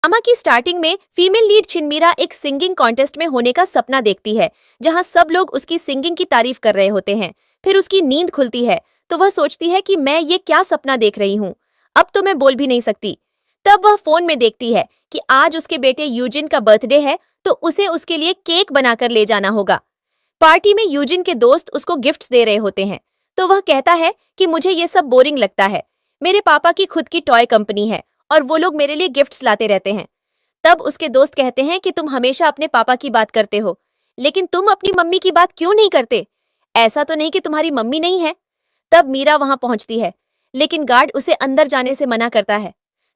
Drama की starting में female lead छिनमीरा एक सिंगिंग कॉन्टेस्ट में होने का सपना देखती है, जहां सब लोग उसकी सिंगिंग की तारीफ कर रहे होते हैं। फिर उसकी नींद खुलती है तो वह सोचती है कि मैं ये क्या सपना देख रही हूँ, अब तो मैं बोल भी नहीं सकती। तब वह फोन में देखती है कि आज उसके बेटे यूजिन का बर्थडे है, तो उसे उसके लिए केक बनाकर ले जाना होगा। पार्टी में यूजिन के दोस्त उसको गिफ्ट्स दे रहे होते हैं, तो वह कहता है कि मुझे ये सब बोरिंग लगता है, मेरे पापा की खुद की टॉय कंपनी है और वो लोग मेरे लिए गिफ्ट्स लाते रहते हैं। तब उसके दोस्त कहते हैं कि तुम हमेशा अपने पापा की बात करते हो, लेकिन तुम अपनी मम्मी की बात क्यों नहीं करते? ऐसा तो नहीं कि तुम्हारी मम्मी नहीं है? तब मीरा वहां पहुंचती है, लेकिन गार्ड उसे अंदर जाने से मना करता है।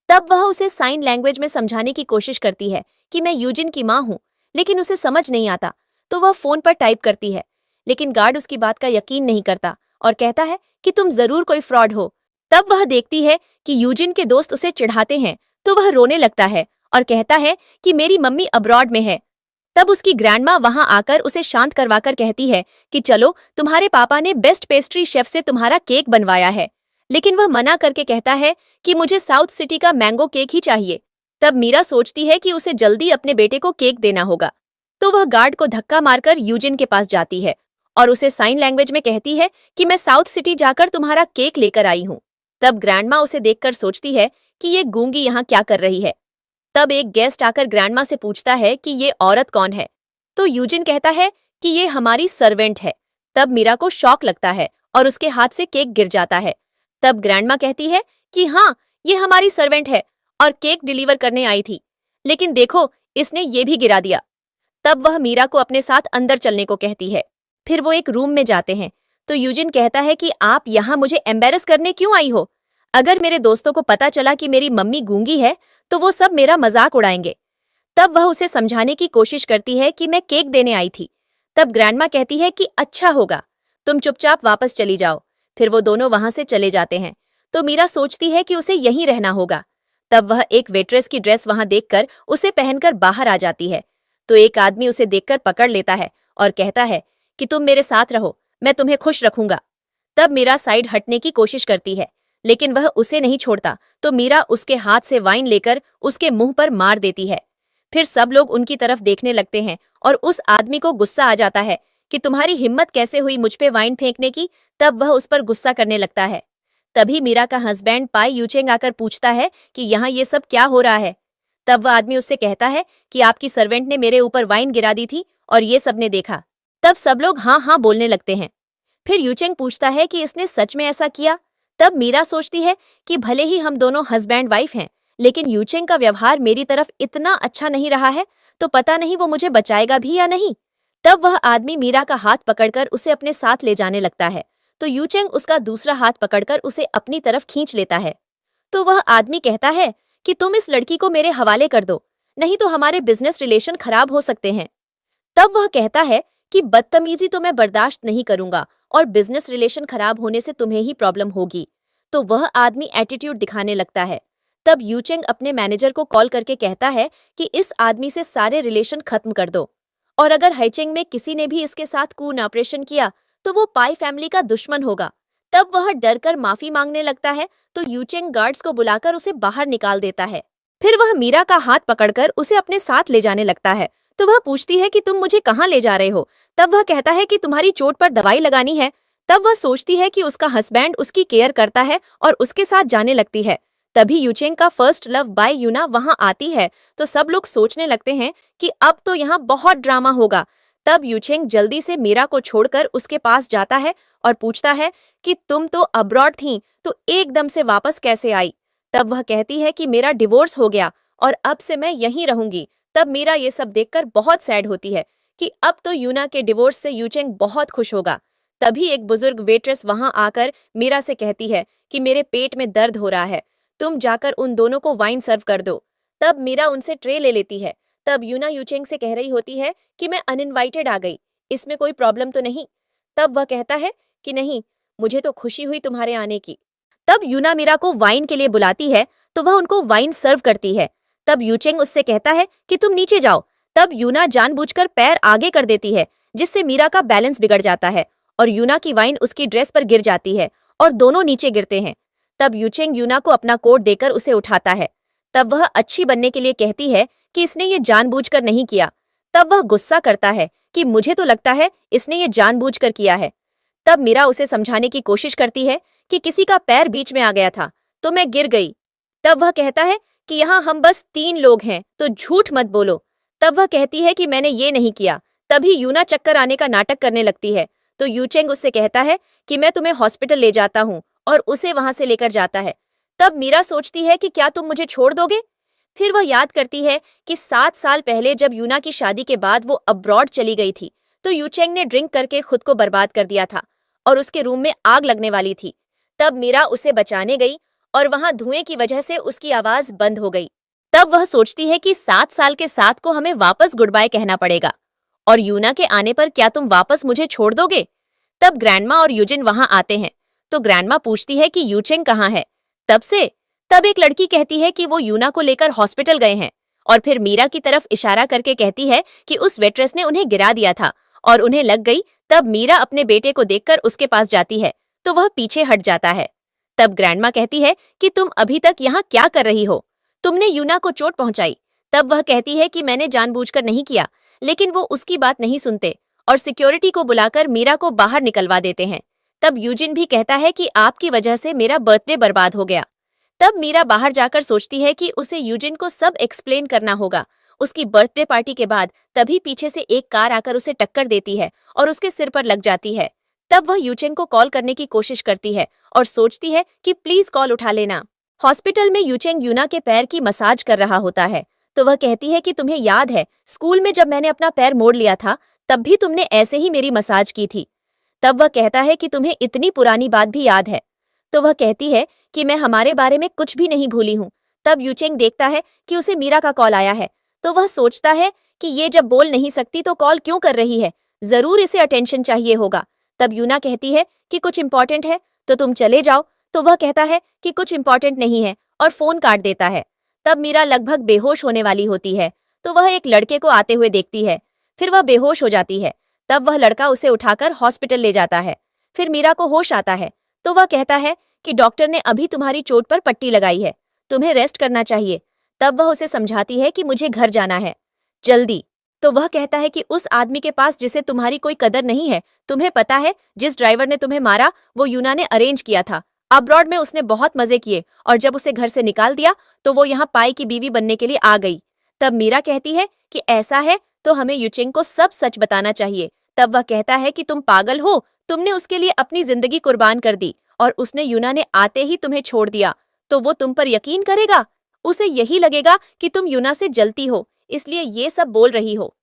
तब वह उसे साइन लैंग्वेज में समझाने की कोशिश करती है कि मैं यूजिन की माँ हूँ, लेकिन उसे समझ नहीं आता, तो वह फोन पर टाइप करती है। लेकिन गार्ड उसकी बात का यकीन नहीं करता और कहता है कि तुम जरूर कोई फ्रॉड हो। तब वह देखती है कि यूजिन के दोस्त उसे चिढ़ाते हैं, तो वह रोने लगता है और कहता है कि मेरी मम्मी अब्रॉड में है। तब उसकी ग्रैंडमा वहां आकर उसे शांत करवाकर कहती है कि चलो, तुम्हारे पापा ने बेस्ट पेस्ट्री शेफ से तुम्हारा केक बनवाया है। लेकिन वह मना करके कहता है कि मुझे साउथ सिटी का मैंगो केक ही चाहिए। तब मीरा सोचती है कि उसे जल्दी अपने बेटे को केक देना होगा, तो वह गार्ड को धक्का मारकर यूजिन के पास जाती है और उसे साइन लैंग्वेज में कहती है कि मैं साउथ सिटी जाकर तुम्हारा केक लेकर आई हूँ। तब ग्रैंडमा उसे देखकर सोचती है कि ये गूंगी यहाँ क्या कर रही है। तब एक गेस्ट आकर ग्रैंडमा से पूछता है कि ये औरत कौन है, तो यूजिन कहता है कि ये हमारी सर्वेंट है। तब मीरा को शॉक लगता है और उसके हाथ से केक गिर जाता है। तब ग्रैंडमा कहती है कि हाँ, ये हमारी सर्वेंट है और केक डिलीवर करने आई थी, लेकिन देखो, इसने ये भी गिरा दिया। तब वह मीरा को अपने साथ अंदर चलने को कहती है। फिर वो एक रूम में जाते हैं, तो यूजिन कहता है कि आप यहाँ मुझे एम्बेरस करने क्यों आई हो? अगर मेरे दोस्तों को पता चला कि मेरी मम्मी गूंगी है, तो वो सब मेरा मजाक उड़ाएंगे। तब वह उसे समझाने की कोशिश करती है कि मैं केक देने आई थी। तब ग्रैंडमा कहती है कि अच्छा होगा, तुम चुपचाप वापस चली जाओ। फिर वो दोनों वहां से चले जाते हैं, तो मीरा सोचती है कि उसे यहीं रहना होगा। तब वह एक वेट्रेस की ड्रेस वहां देखकर उसे पहनकर बाहर आ जाती है, तो एक आदमी उसे देखकर पकड़ लेता है और कहता है कि तुम मेरे साथ रहो, मैं तुम्हें खुश रखूंगा। तब मीरा साइड हटने की कोशिश करती है, लेकिन वह उसे नहीं छोड़ता, तो मीरा उसके हाथ से वाइन लेकर उसके मुंह पर मार देती है। फिर सब लोग उनकी तरफ देखने लगते हैं और उस आदमी को गुस्सा आ जाता है कि तुम्हारी हिम्मत कैसे हुई मुझ पे वाइन फेंकने की। तब वह उस पर गुस्सा करने लगता है। तभी मीरा का हस्बैंड पाई यूचेंग आकर पूछता है कि यहाँ ये सब क्या हो रहा है। तब वह आदमी उससे कहता है कि आपकी सर्वेंट ने मेरे ऊपर वाइन गिरा दी थी और ये सबने देखा। तब सब लोग हाँ हाँ बोलने लगते हैं। फिर यूचेंग पूछता है कि इसने सच में ऐसा किया। तब मीरा सोचती है कि भले ही हम दोनों हस्बैंड वाइफ हैं, लेकिन यूचेंग का व्यवहार मेरी तरफ इतना अच्छा नहीं रहा है, तो पता नहीं वो मुझे बचाएगा भी या नहीं। तब वह आदमी मीरा का हाथ पकड़कर उसे अपने साथ ले जाने लगता है, तो यूचेंग उसका दूसरा हाथ पकड़कर उसे अपनी तरफ खींच लेता है। तो वह आदमी कहता है कि तुम इस लड़की को मेरे हवाले कर दो, नहीं तो हमारे बिजनेस रिलेशन खराब हो सकते हैं। तब वह कहता है कि बदतमीजी तो मैं बर्दाश्त नहीं करूंगा और बिजनेस रिलेशन खराब होने से तुम्हें ही प्रॉब्लम होगी। तो वह आदमी एटीट्यूड दिखाने लगता है। तब यूचेंग अपने मैनेजर को कॉल करके कहता है कि इस आदमी से सारे रिलेशन खत्म कर दो, और अगर हाइचेंग में किसी ने भी इसके साथ कून ऑपरेशन किया तो वो पाई फैमिली का दुश्मन होगा। तब वह डर कर माफी मांगने लगता है, तो यूचेंग गार्ड्स को बुलाकर उसे बाहर निकाल देता है। फिर वह मीरा का हाथ पकड़कर उसे अपने साथ ले जाने लगता है, तो वह पूछती है कि तुम मुझे कहाँ ले जा रहे हो। तब वह कहता है कि तुम्हारी चोट पर दवाई लगानी है। तब वह सोचती है कि उसका हस्बैंड उसकी केयर करता है और उसके साथ जाने लगती है। तभी यूचेंग का फर्स्ट लव बाय यूना वहां आती है, तो सब लोग सोचने लगते हैं कि अब तो यहाँ बहुत ड्रामा होगा। तब यूचेंग जल्दी से मीरा को छोड़कर उसके पास जाता है और पूछता है कि तुम तो अब्रॉड थी, तो एकदम से वापस कैसे आई। तब वह कहती है कि मेरा डिवोर्स हो गया और अब से मैं यहीं रहूंगी। तब मीरा ये सब देखकर बहुत सैड होती है कि अब तो यूना के डिवोर्स से यूचेंग बहुत खुश होगा। तभी एक बुजुर्ग वेट्रेस वहां आकर मीरा से कहती है कि मेरे पेट में दर्द हो रहा है, तुम जाकर उन दोनों को वाइन सर्व कर दो। तब मीरा उनसे ट्रे ले लेती है। तब यूना यूचेंग से कह रही होती है कि मैं अनइनवाइटेड आ गई, इसमें कोई प्रॉब्लम तो नहीं। तब वह कहता है कि नहीं, मुझे तो खुशी हुई तुम्हारे आने की। तब यूना मीरा को वाइन के लिए बुलाती है, तो वह उनको वाइन सर्व करती है। तब यूचेंग उससे कहता है कि तुम नीचे जाओ। तब यूना जानबूझकर पैर आगे कर देती है, जिससे मीरा का बैलेंस बिगड़ जाता है और यूना की वाइन उसकी ड्रेस पर गिर जाती है और दोनों नीचे गिरते हैं। तब यूचेंग यूना को अपना कोट देकर उसे उठाता है। तब वह अच्छी बनने के लिए कहती है कि इसने ये जानबूझकर नहीं किया। तब वह गुस्सा करता है कि मुझे तो लगता है इसने ये जानबूझकर किया है। तब मीरा उसे समझाने की कोशिश करती है कि किसी का पैर बीच में आ गया था तो मैं गिर गई। तब वह कहता है कि यहाँ हम बस 3 लोग हैं तो झूठ मत बोलो। तब वह कहती है कि मैंने ये नहीं किया। तभी यूना चक्कर आने का नाटक करने लगती है तो यूचेंग उससे कहता है कि मैं तुम्हें हॉस्पिटल ले जाता हूँ और उसे वहां से लेकर जाता है। तब मीरा सोचती है कि क्या तुम मुझे छोड़ दोगे। फिर वह याद करती है कि 7 साल पहले जब यूना की शादी के बाद वो अब्रॉड चली गई थी तो यूचेंग ने ड्रिंक करके खुद को बर्बाद कर दिया था और उसके रूम में आग लगने वाली थी। तब मीरा उसे बचाने गई और वहां धुएं की वजह से उसकी आवाज बंद हो गई। तब वह सोचती है कि 7 साल के साथ को हमें वापस गुड बाय कहना पड़ेगा और यूना के आने पर क्या तुम वापस मुझे छोड़ दोगे। तब ग्रैंडमा और यूजिन वहां आते हैं तो ग्रैंडमा पूछती है कि यूचेंग कहाँ है। तब एक लड़की कहती है कि वो यूना को लेकर हॉस्पिटल गए हैं और फिर मीरा की तरफ इशारा करके कहती है कि उस वेट्रेस ने उन्हें गिरा दिया था और उन्हें लग गई। तब मीरा अपने बेटे को देखकर उसके पास जाती है तो वह पीछे हट जाता है। तब ग्रैंडमा कहती है कि तुम अभी तक यहाँ क्या कर रही हो, तुमने यूना को चोट पहुंचाई। तब वह कहती है कि मैंने जानबूझकर नहीं किया, लेकिन वो उसकी बात नहीं सुनते और सिक्योरिटी को बुलाकर मीरा को बाहर निकलवा देते हैं। तब यूजिन भी कहता है कि आपकी वजह से मेरा बर्थडे बर्बाद हो गया। तब मीरा बाहर जाकर सोचती है कि उसे यूजिन को सब एक्सप्लेन करना होगा। उसकी बर्थडे पार्टी के बाद तभी पीछे से एक कार आकर उसे टक्कर देती है और उसके सिर पर लग जाती है। तब वह यूचेंग को कॉल करने की कोशिश करती है और सोचती है कि प्लीज कॉल उठा लेना। हॉस्पिटल में यूचेंग यूना के पैर की मसाज कर रहा होता है तो वह कहती है कि तुम्हें याद है स्कूल में जब मैंने अपना पैर मोड़ लिया था तब भी तुमने ऐसे ही मेरी मसाज की थी। तब वह कहता है कि तुम्हें इतनी पुरानी बात भी याद है। तो वह कहती है कि मैं हमारे बारे में कुछ भी नहीं भूली हूँ। तब यूचेंग देखता है कि उसे मीरा का कॉल आया है तो वह सोचता है कि ये जब बोल नहीं सकती तो कॉल क्यों कर रही है, जरूर इसे अटेंशन चाहिए होगा। तब यूना कहती है कि कुछ इंपॉर्टेंट है तो तुम चले जाओ। तो वह कहता है कि कुछ इंपॉर्टेंट नहीं है और फोन काट देता है। तब मीरा लगभग बेहोश होने वाली होती है तो वह एक लड़के को आते हुए देखती है। फिर वह बेहोश हो जाती है। तब वह लड़का उसे उठाकर हॉस्पिटल ले जाता है। फिर मीरा को होश आता है तो वह कहता है कि डॉक्टर ने अभी तुम्हारी चोट पर पट्टी लगाई है, तुम्हें रेस्ट करना चाहिए। तब वह उसे समझाती है कि मुझे घर जाना है जल्दी। तो वह कहता है कि उस आदमी के पास जिसे तुम्हारी कोई कदर नहीं है, तुम्हें पता है जिस ड्राइवर ने तुम्हें मारा वो यूना ने अरेंज किया था। अब्रॉड में उसने बहुत मजे किए और जब उसे घर से निकाल दिया तो वो यहाँ पाई की बीवी बनने के लिए आ गई। तब मीरा कहती है कि ऐसा है तो हमें यूचेंग को सब सच बताना चाहिए। तब वह कहता है कि तुम पागल हो, तुमने उसके लिए अपनी जिंदगी कुर्बान कर दी और उसने यूना ने आते ही तुम्हें छोड़ दिया तो वो तुम पर यकीन करेगा। उसे यही लगेगा कि तुम यूना से जलती हो इसलिए ये सब बोल रही हो।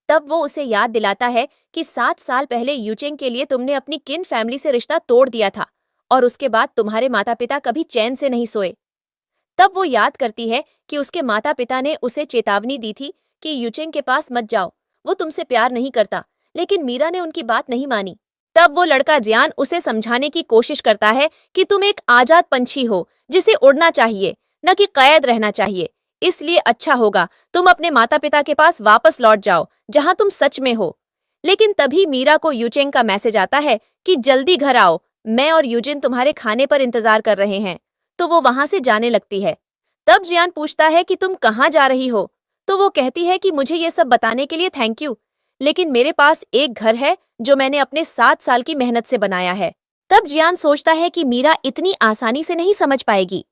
तब वो उसे याद दिलाता है कि 7 साल पहले यूचेंग के लिए तुमने अपनी किन फैमिली से रिश्ता तोड़ दिया था और उसके बाद तुम्हारे माता पिता कभी चैन से नहीं सोए। तब वो याद करती है कि उसके माता पिता ने उसे चेतावनी दी थी कि यूचेंग के पास मत जाओ, वो तुमसे प्यार नहीं करता, लेकिन मीरा ने उनकी बात नहीं मानी। तब वो लड़का जियान उसे समझाने की कोशिश करता है कि तुम एक आजाद पंछी हो जिसे उड़ना चाहिए, न कि कैद रहना चाहिए। इसलिए अच्छा होगा तुम अपने माता पिता के पास वापस लौट जाओ जहां तुम सच में हो। लेकिन तभी मीरा को यूचेंग का मैसेज आता है कि जल्दी घर आओ, मैं और यूजिन तुम्हारे खाने पर इंतजार कर रहे हैं। तो वो वहां से जाने लगती है। तब जियान पूछता है कि तुम कहाँ जा रही हो। तो वो कहती है कि मुझे ये सब बताने के लिए थैंक यू, लेकिन मेरे पास एक घर है जो मैंने अपने 7 साल की मेहनत से बनाया है। तब जियान सोचता है कि मीरा इतनी आसानी से नहीं समझ पाएगी।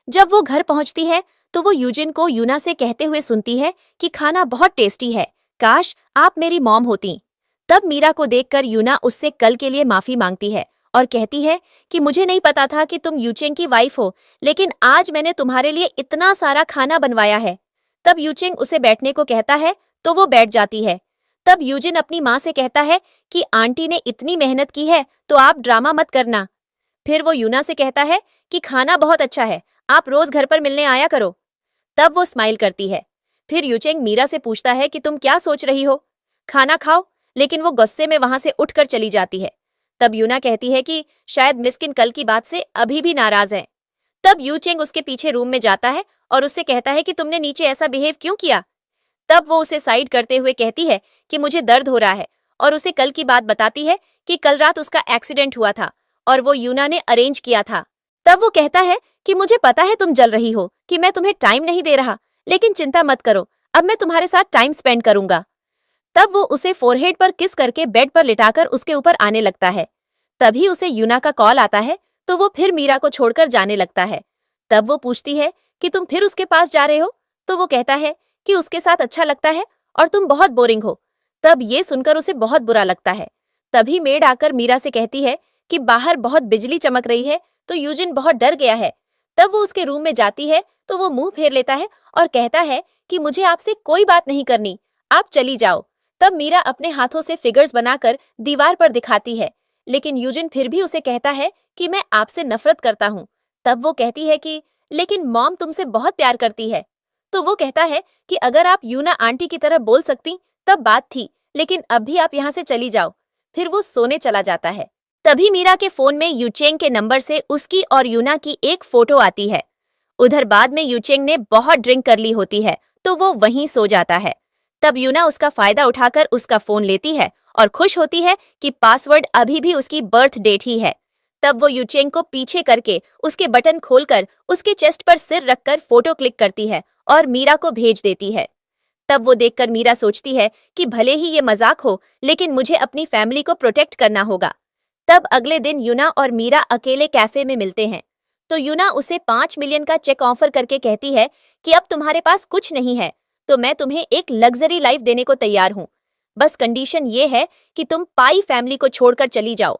जब वो घर पहुंचती है तो वो यूजिन को यूना से कहते हुए सुनती है कि खाना बहुत टेस्टी है, काश आप मेरी मॉम होती। तब मीरा को देखकर यूना उससे कल के लिए माफी मांगती है और कहती है कि मुझे नहीं पता था कि तुम यूचेंग की वाइफ हो, लेकिन आज मैंने तुम्हारे लिए इतना सारा खाना बनवाया है। तब यूचेंग उसे बैठने को कहता है तो वो बैठ जाती है। तब यूजिन अपनी माँ से कहता है कि आंटी ने इतनी मेहनत की है तो आप ड्रामा मत करना। फिर वो यूना से कहता है कि खाना बहुत अच्छा है, आप रोज घर पर मिलने आया करो। तब वो स्माइल करती है। फिर यूचेंग मीरा से पूछता है कि तुम क्या सोच रही हो, खाना खाओ, लेकिन वो गुस्से में वहां से उठकर चली जाती है। तब यूना कहती है कि शायद मिस्किन कल की बात से अभी भी नाराज है। तब यूचेंग उसके पीछे रूम में जाता है और उससे कहता है कि तुमने नीचे ऐसा बिहेव क्यों किया। तब वो उसे साइड करते हुए कहती है कि मुझे दर्द हो रहा है और उसे कल की बात बताती है कि कल रात उसका एक्सीडेंट हुआ था और वो यूना ने अरेंज किया था। तब वो कहता है कि मुझे पता है तुम जल रही हो कि मैं तुम्हें टाइम नहीं दे रहा, लेकिन चिंता मत करो, अब मैं तुम्हारे साथ टाइम स्पेंड करूंगा। तब वो उसे फोरहेड पर किस करके बेड पर लिटाकर उसके ऊपर आने लगता है। तभी उसे यूना का कॉल आता है, तो वो फिर मीरा को छोड़कर जाने लगता है। तब वो पूछती है कि तुम फिर उसके पास जा रहे हो? तो वो कहता है कि उसके साथ अच्छा लगता है और तुम बहुत बोरिंग हो। तब ये सुनकर उसे बहुत बुरा लगता है। तभी मेड आकर मीरा से कहती है कि बाहर बहुत बिजली चमक रही है, तो यूजिन बहुत डर गया है। तब वो उसके रूम में जाती है, तो वो मुंह फेर लेता है और कहता है कि मुझे आपसे कोई बात नहीं करनी, आप चली जाओ। तब मीरा अपने हाथों से फिगर्स बनाकर दीवार पर दिखाती है, लेकिन यूजिन फिर भी उसे कहता है कि मैं आपसे नफरत करता हूँ। तब वो कहती है कि लेकिन मॉम तुमसे बहुत प्यार करती है। तो वो कहता है कि अगर आप यूना आंटी की तरह बोल सकती तब बात थी, लेकिन अब भी आप यहाँ से चली जाओ। फिर वो सोने चला जाता है। तभी मीरा के फोन में यूचेंग के नंबर से उसकी और यूना की एक फोटो आती है। उधर बाद में यूचेंग ने बहुत ड्रिंक कर ली होती है, तो वो वहीं सो जाता है। तब यूना उसका फायदा उठाकर उसका फोन लेती है और खुश होती है कि पासवर्ड अभी भी उसकी बर्थ डेट ही है। तब वो यूचेंग को पीछे करके उसके बटन खोलकर उसके चेस्ट पर सिर रखकर फोटो क्लिक करती है और मीरा को भेज देती है। तब वो देखकर मीरा सोचती है कि भले ही ये मजाक हो, लेकिन मुझे अपनी फैमिली को प्रोटेक्ट करना होगा। तब अगले दिन यूना और मीरा अकेले कैफे में मिलते हैं। तो यूना उसे 5 मिलियन का चेक ऑफर करके कहती है कि अब तुम्हारे पास कुछ नहीं है, तो मैं तुम्हें एक लग्जरी लाइफ देने को तैयार हूँ। बस कंडीशन ये है कि तुम पाई फैमिली को छोड़कर चली जाओ।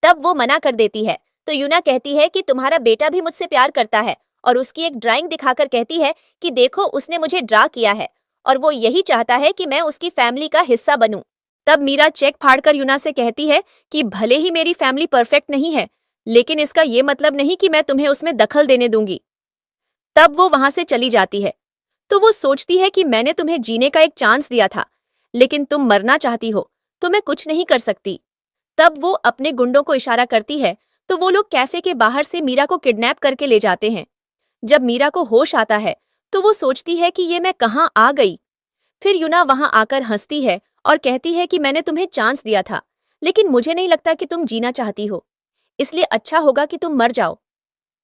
तब वो मना कर देती है। तो यूना कहती है कि तुम्हारा बेटा भी मुझसे प्यार करता है, और उसकी एक ड्राइंग दिखाकर कहती है कि देखो उसने मुझे ड्रा किया है और वो यही चाहता है कि मैं उसकी फैमिली का हिस्सा बनूं। तब मीरा चेक फाड़कर यूना से कहती है कि भले ही मेरी फैमिली परफेक्ट नहीं है, लेकिन इसका ये मतलब नहीं कि मैं तुम्हें उसमें दखल देने दूंगी। तब वो वहां से चली जाती है। तो वो सोचती है कि मैंने तुम्हें जीने का एक चांस दिया था, लेकिन तुम मरना चाहती हो, तो मैं कुछ नहीं कर सकती। तब वो अपने गुंडों को इशारा करती है, तो वो लोग कैफे के बाहर से मीरा को किडनैप करके ले जाते हैं। जब मीरा को होश आता है, तो वो सोचती है कि ये मैं कहाँ आ गई। फिर यूना वहां आकर हंसती है और कहती है कि मैंने तुम्हें चांस दिया था, लेकिन मुझे नहीं लगता कि तुम जीना चाहती हो, इसलिए अच्छा होगा कि तुम मर जाओ।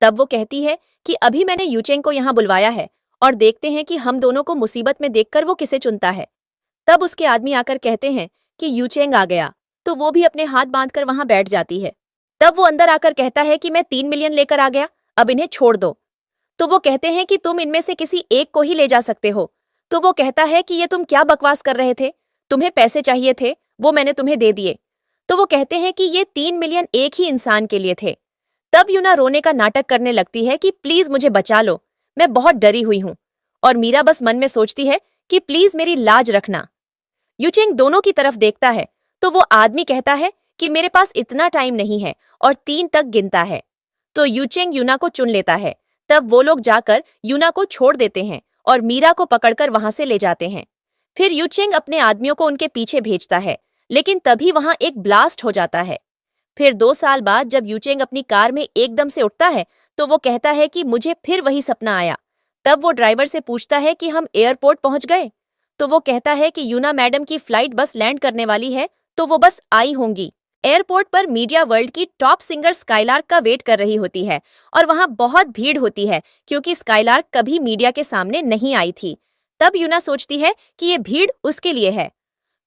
तब वो कहती है कि अभी मैंने यूचेंग को यहाँ बुलवाया है और देखते हैं कि हम दोनों को मुसीबत में देखकर वो किसे चुनता है। तब उसके आदमी आकर कहते हैं कि यूचेंग आ गया, तो वो भी अपने हाथ बांधकर वहां बैठ जाती है। तब वो अंदर आकर कहता है कि मैं 3 मिलियन लेकर आ गया, अब इन्हें छोड़ दो। तो वो कहते हैं कि तुम इनमें से किसी एक को ही ले जा सकते हो। तो वो कहता है कि ये तुम क्या बकवास कर रहे थे, तुम्हें पैसे चाहिए थे, वो मैंने तुम्हें दे दिए। तो वो कहते हैं कि ये 3 मिलियन एक ही इंसान के लिए थे। तब यूना रोने का नाटक करने लगती है कि प्लीज मुझे बचा लो, मैं बहुत डरी हुई हूं। और मीरा बस मन में सोचती है कि प्लीज मेरी लाज रखना। यूचेंग दोनों की तरफ देखता है, तो वो आदमी कहता है कि मेरे पास इतना टाइम नहीं है, और 3 तक गिनता है। तो यूचेंग यूना को चुन लेता है। तब वो लोग जाकर यूना को छोड़ देते हैं और मीरा को पकड़कर वहां से ले जाते हैं। फिर यूचेंग अपने आदमियों को उनके पीछे भेजता है, लेकिन तभी वहां एक ब्लास्ट हो जाता है। फिर 2 साल बाद जब यूचेंग अपनी कार में एकदम से उठता है, तो वो कहता है कि मुझे फिर वही सपना आया। तब वो ड्राइवर से पूछता है कि हम एयरपोर्ट पहुंच गए। तो वो कहता है कि यूना मैडम की फ्लाइट बस लैंड करने वाली है, तो वो बस आई होंगी। एयरपोर्ट पर मीडिया वर्ल्ड की टॉप सिंगर स्काईलार्क का वेट कर रही होती है, और वहां बहुत भीड़ होती है क्योंकि स्काईलार्क कभी मीडिया के सामने नहीं आई थी। तब यूना सोचती है कि ये भीड़ उसके लिए है,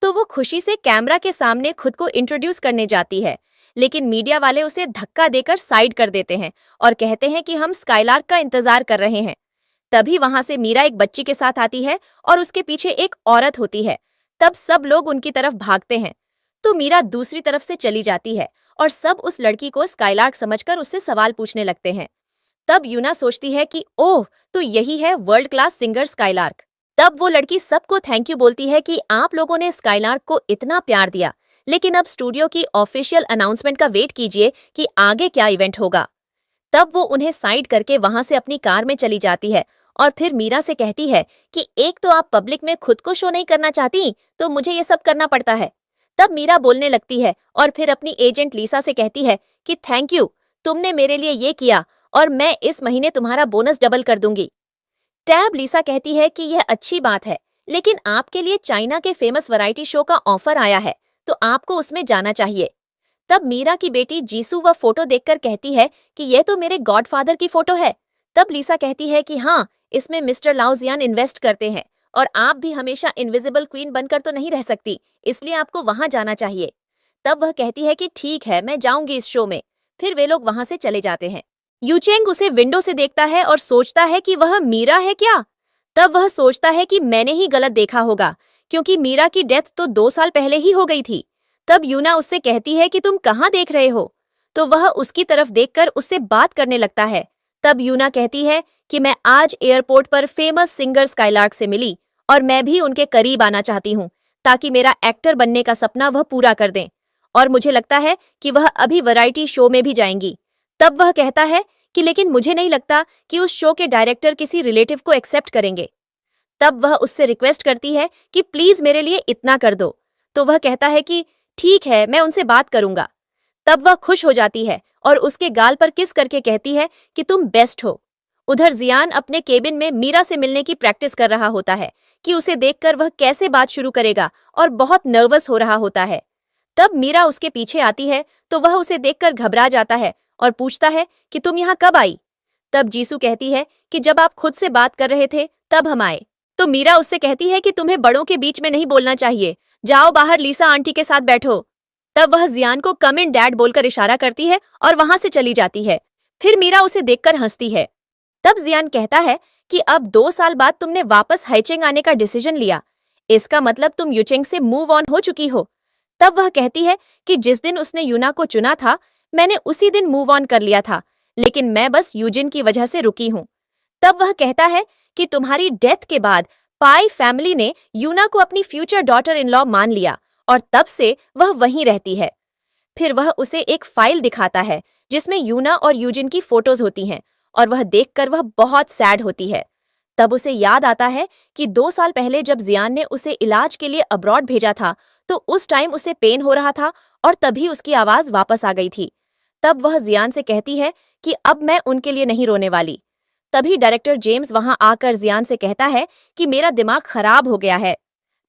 तो वो खुशी से कैमरा के सामने खुद को इंट्रोड्यूस करने जाती है, लेकिन मीडिया वाले उसे धक्का देकर साइड कर देते हैं और कहते हैं कि हम स्काईलार्क का इंतजार कर रहे हैं। तभी वहां से मीरा एक बच्ची के साथ आती है और उसके पीछे एक औरत होती है। तब सब लोग उनकी तरफ भागते हैं, तो मीरा दूसरी तरफ से चली जाती है और सब उस लड़की को स्काईलार्क समझकर उससे सवाल पूछने लगते हैं। तब यूना सोचती है कि ओह, तो यही है वर्ल्ड क्लास सिंगर स्काईलार्क। तब वो लड़की सबको थैंक यू बोलती है कि आप लोगों ने स्काईलार्क को इतना प्यार दिया, लेकिन अब स्टूडियो की ऑफिशियल अनाउंसमेंट का वेट कीजिए कि आगे क्या इवेंट होगा। तब वो उन्हें साइड करके वहां से अपनी कार में चली जाती है और फिर मीरा से कहती है कि एक तो आप पब्लिक में खुद को शो नहीं करना चाहती, तो मुझे ये सब करना पड़ता है। तब मीरा बोलने लगती है और फिर अपनी एजेंट लीसा से कहती है कि थैंक यू, तुमने मेरे लिए ये किया और मैं इस महीने तुम्हारा बोनस डबल कर दूंगी। टैब लीसा कहती है कि यह अच्छी बात है, लेकिन आपके लिए चाइना के फेमस वैरायटी शो का ऑफर आया है, तो आपको उसमें जाना चाहिए। तब मीरा की बेटी जीसू वह फोटो देखकर कहती है कि यह तो मेरे गॉडफादर की फोटो है। तब लीसा कहती है कि हाँ, इसमें मिस्टर लाओजियान इन्वेस्ट करते हैं और आप भी हमेशा इनविजिबल क्वीन बनकर तो नहीं रह सकती, इसलिए आपको वहां जाना चाहिए। तब वह कहती है कि ठीक है, मैं जाऊंगी इस शो में। फिर वे लोग वहां से चले जाते हैं। यूचेंग उसे विंडो से देखता है और सोचता है कि वह मीरा है क्या। तब वह सोचता है कि मैंने ही गलत देखा होगा, क्योंकि मीरा की डेथ तो 2 साल पहले ही हो गई थी। तब यूना उससे कहती है कि तुम कहाँ देख रहे हो, तो वह उसकी तरफ देखकर उससे बात करने लगता है। तब यूना कहती है कि मैं आज एयरपोर्ट पर फेमस सिंगर स्काईलार्क से मिली और मैं भी उनके करीब आना चाहती हूँ, ताकि मेरा एक्टर बनने का सपना वह पूरा कर दें। और मुझे लगता है कि वह अभी वैरायटी शो में भी जाएंगी। तब वह कहता है कि लेकिन मुझे नहीं लगता कि उस शो के डायरेक्टर किसी रिलेटिव को एक्सेप्ट करेंगे। तब वह उससे रिक्वेस्ट करती है कि प्लीज मेरे लिए इतना कर दो। तो वह कहता है कि ठीक है, मैं उनसे बात करूंगा। तब वह खुश हो जाती है और उसके गाल पर किस करके कहती है कि तुम बेस्ट हो। उधर जियान अपने केबिन में मीरा से मिलने की प्रैक्टिस कर रहा होता है कि उसे देखकर वह कैसे बात शुरू करेगा, और बहुत नर्वस हो रहा होता है। तब मीरा उसके पीछे आती है तो वह उसे देखकर घबरा जाता है और पूछता है कि तुम यहाँ कब आई। तब जीसू कहती है कि जब आप खुद से बात कर रहे थे तब हम आए। तो मीरा उससे कहती है कि तुम्हें बड़ों के बीच में नहीं बोलना चाहिए, जाओ बाहर लीसा आंटी के साथ बैठो। तब वह जियान को कम इन डैड बोलकर इशारा करती है और वहां से चली जाती है। फिर मीरा उसे देखकर हंसती है। तब जियान कहता है कि अब 2 साल बाद तुमने वापस हाइचेंग आने का डिसीजन लिया, इसका मतलब तुम यूचेंग से मूव ऑन हो चुकी हो। तब वह कहती है कि जिस दिन उसने यूना को चुना था मैंने उसी दिन मूव ऑन कर लिया था, लेकिन मैं बस यूजिन की वजह से रुकी हूँ। तब वह कहता है कि तुम्हारी डेथ के बाद पाई फैमिली ने यूना को अपनी फ्यूचर डॉटर इन लॉ मान लिया और तब से वह वहीं रहती है। फिर वह उसे एक फाइल दिखाता है जिसमें यूना और यूजिन की फोटोज होती हैं और वह देखकर वह बहुत सैड होती है। तब उसे याद आता है कि 2 साल पहले जब जियान ने उसे इलाज के लिए अब्रॉड भेजा था तो उस टाइम उसे पेन हो रहा था और तभी उसकी आवाज वापस आ गई थी। तब वह जियान से कहती है कि अब मैं उनके लिए नहीं रोने वाली। तभी डायरेक्टर जेम्स वहां आकर जियान से कहता है कि मेरा दिमाग खराब हो गया है।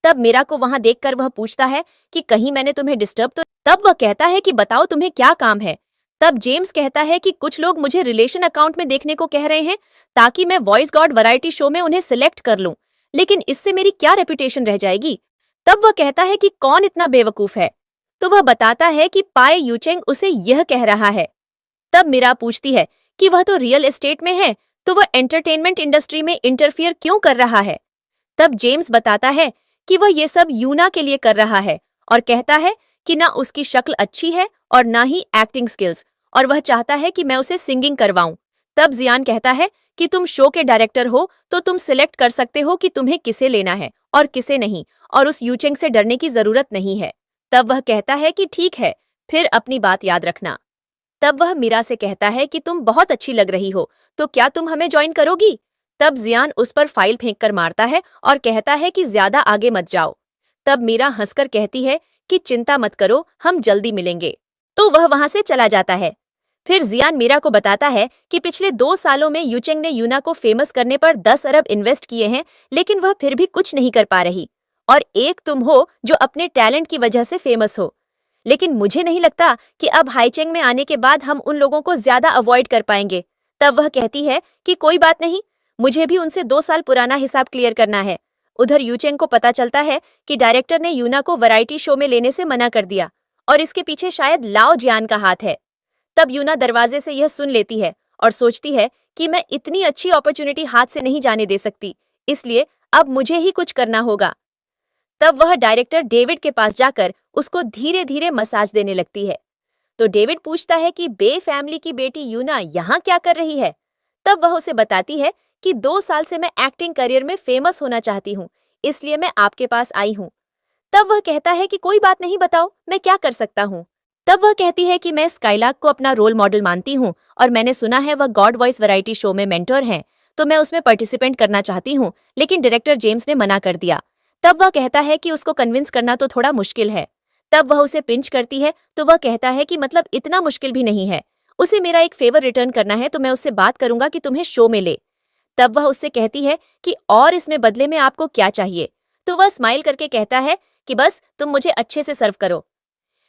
तब मीरा को वहां देखकर वह पूछता है कि कहीं मैंने तुम्हें डिस्टर्ब तो। तब वह कहता है कि बताओ तुम्हें क्या काम है। तब जेम्स कहता है कि कुछ लोग मुझे रिलेशन अकाउंट में देखने को कह रहे हैं ताकि मैं वॉइस गॉड वैरायटी शो में उन्हें सिलेक्ट कर लूं, लेकिन इससे मेरी क्या रेपुटेशन रह जाएगी। तब वह कहता है कि कौन इतना बेवकूफ है। तो वह बताता है कि पाए यूचेंग उसे यह कह रहा है। तब मीरा पूछती है कि वह तो रियल एस्टेट में है, तो वह एंटरटेनमेंट इंडस्ट्री में इंटरफियर क्यों कर रहा है। तब जेम्स बताता है कि वह ये सब यूना के लिए कर रहा है और कहता है कि ना उसकी शक्ल अच्छी है और ना ही एक्टिंग स्किल्स, और वह चाहता है कि मैं उसे सिंगिंग करवाऊं। तब जियान कहता है कि तुम शो के डायरेक्टर हो तो तुम सिलेक्ट कर सकते हो कि तुम्हें किसे लेना है और किसे नहीं, और उस यूचेंग से डरने की जरूरत नहीं है। तब वह कहता है कि ठीक है, फिर अपनी बात याद रखना। तब वह मीरा से कहता है कि तुम बहुत अच्छी लग रही हो, तो क्या तुम हमें ज्वाइन करोगी। तब जियान उस पर फाइल फेंककर मारता है और कहता है कि ज्यादा आगे मत जाओ। तब मीरा हंसकर कहती है कि चिंता मत करो, हम जल्दी मिलेंगे। तो वह वहां से चला जाता है। फिर जियान मीरा को बताता है कि पिछले 2 सालों में यूचेंग ने यूना को फेमस करने पर 10 अरब इन्वेस्ट किए हैं, लेकिन वह फिर भी कुछ नहीं कर पा रही। और एक तुम हो जो अपने टैलेंट की वजह से फेमस हो, लेकिन मुझे नहीं लगता कि अब हाइचेंग में आने के बाद हम उन लोगों को ज्यादा अवॉइड कर पाएंगे। तब वह कहती है कि कोई बात नहीं, मुझे भी उनसे 2 साल पुराना हिसाब क्लियर करना है। उधर यूचेंग को पता चलता है कि डायरेक्टर ने यूना को वैरायटी शो में लेने से मना कर दिया और इसके पीछे शायद लाओ जियान का हाथ है। तब यूना दरवाजे से यह सुन लेती है और सोचती है कि मैं इतनी अच्छी अपॉर्चुनिटी हाथ से नहीं जाने दे सकती, इसलिए अब मुझे ही कुछ करना होगा। तब वह डायरेक्टर डेविड के पास जाकर उसको धीरे धीरे मसाज देने लगती है। तो डेविड पूछता है कि बे फैमिली की बेटी यूना यहाँ क्या कर रही है। तब वह उसे बताती है कि 2 साल से मैं एक्टिंग करियर में फेमस होना चाहती हूँ, इसलिए मैं आपके पास आई हूँ। तब वह कहता है कि कोई बात नहीं, बताओ मैं क्या कर सकता हूँ। तब वह कहती है कि मैं स्काईलार्क को अपना रोल मॉडल मानती हूँ और मैंने सुना है वह गॉड वॉइस वैरायटी शो में मेंटर हैं, तो मैं उसमें पार्टिसिपेंट करना चाहती हूँ, लेकिन डायरेक्टर जेम्स ने मना कर दिया। तब वह कहता है कि उसको कन्विंस करना तो थोड़ा मुश्किल है। तब वह उसे पिंच करती है तो वह कहता है कि मतलब इतना मुश्किल भी नहीं है, उसे मेरा एक फेवर रिटर्न करना है तो मैं उससे बात करूंगा कि तुम्हें शो में ले। तब वह उससे कहती है कि और इसमें बदले में आपको क्या चाहिए। तो वह स्माइल करके कहता है कि बस तुम मुझे अच्छे से सर्व करो।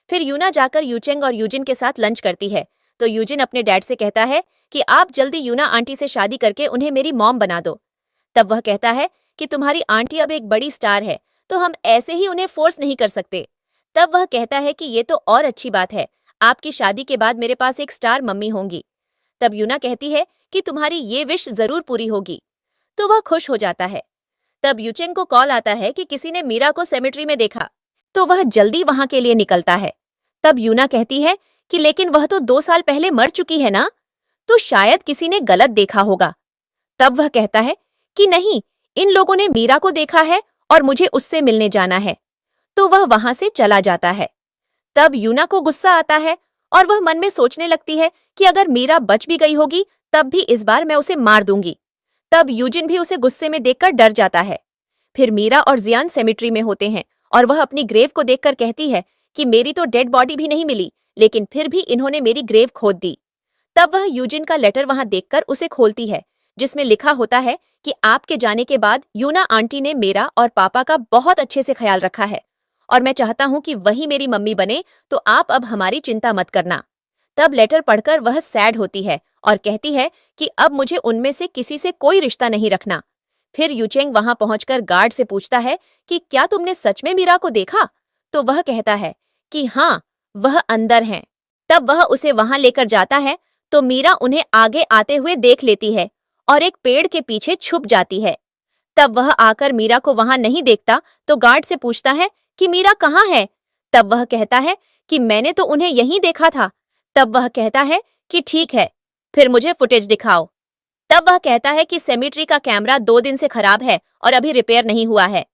फिर यूना जाकर यूचेंग और यूजिन के साथ लंच करती है। तो यूजिन अपने डैड से कहता है कि आप जल्दी यूना आंटी से शादी करके उन्हें मेरी मॉम बना दो। तब वह कहता है कि तुम्हारी आंटी अब एक बड़ी स्टार है, तो हम ऐसे ही उन्हें फोर्स नहीं कर सकते। तब वह कहता है कि ये तो और अच्छी बात है, आपकी शादी के बाद मेरे पास एक स्टार मम्मी होंगी। तब यूना कहती है कि तुम्हारी ये विश जरूर पूरी होगी। तो वह खुश हो जाता है। तब यूचेंग को कॉल आता है कि किसी ने मीरा को सेमेट्री में देखा, तो वह जल्दी वहां के लिए निकलता है। तब यूना कहती है कि लेकिन वह तो 2 साल पहले मर चुकी है ना, तो शायद किसी ने गलत देखा होगा। तब वह कहता है कि नहीं, इन लोगों ने मीरा को देखा है और मुझे उससे मिलने जाना है। तो वह वहां से चला जाता है। तब यूना को गुस्सा आता है और वह मन में सोचने लगती है कि अगर मीरा बच भी गई होगी तब भी इस बार मैं उसे मार दूंगी। तब यूजिन भी उसे गुस्से में देखकर डर जाता है। फिर मीरा और जियान सेमेट्री में होते हैं और वह अपनी ग्रेव को देखकर कहती है कि मेरी तो डेड बॉडी भी नहीं मिली, लेकिन फिर भी इन्होंने मेरी ग्रेव खोद दी। तब वह यूजिन का लेटर वहां देखकर उसे खोलती है, जिसमें लिखा होता है कि आपके जाने के बाद यूना आंटी ने मेरा और पापा का बहुत अच्छे से ख्याल रखा है और मैं चाहता हूं कि वही मेरी मम्मी बने, तो आप अब हमारी चिंता मत करना। तब लेटर पढ़कर वह सैड होती है और कहती है कि अब मुझे उनमें से किसी से कोई रिश्ता नहीं रखना। फिर यूचेंग वहां पहुंचकर गार्ड से पूछता है कि क्या तुमने सच में मीरा को देखा? तो वह कहता है कि हाँ, वह अंदर है। तब वह उसे वहां लेकर जाता है, तो मीरा उन्हें आगे आते हुए देख लेती है और एक पेड़ के पीछे छुप जाती है। तब वह आकर मीरा को वहां नहीं देखता, तो गार्ड से पूछता है कि मीरा कहाँ है? तब वह कहता है कि मैंने तो उन्हें यहीं देखा था। तब वह कहता है कि ठीक है, फिर मुझे फुटेज दिखाओ। तब वह कहता है कि सेमेट्री का कैमरा 2 दिन से खराब है और अभी रिपेयर नहीं हुआ है।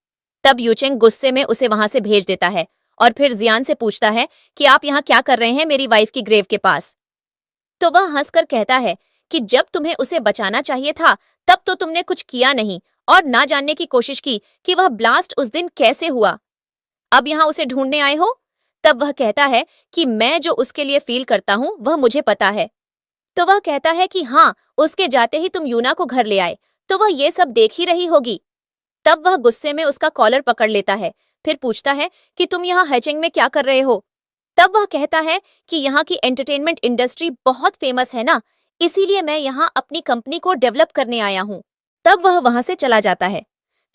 तब यूचेंग गुस्से में उसे वहां से भेज देता है और फिर जियान से पूछता है कि आप यहाँ क्या कर रहे हैं मेरी वाइफ की ग्रेव के पास? तो वह हंसकर कहता है कि जब तुम्हें उसे बचाना चाहिए था तब तो तुमने कुछ किया नहीं और ना जानने की कोशिश की कि वह ब्लास्ट उस दिन कैसे हुआ। अब यहाँ उसे ढूंढने आए हो? तब वह कहता है कि मैं जो उसके लिए फील करता हूँ वह मुझे पता है। तो वह कहता है कि हाँ, उसके जाते ही तुम यूना को घर ले आए, तो वह ये सब देख ही रही होगी। तब वह गुस्से में उसका कॉलर पकड़ लेता है, फिर पूछता है कि तुम यहाँ हैचिंग में क्या कर रहे हो? तब वह कहता है कि यहाँ की एंटरटेनमेंट इंडस्ट्री बहुत फेमस है ना, इसीलिए मैं यहाँ अपनी कंपनी को डेवलप करने आया हूँ। तब वह वहां से चला जाता है।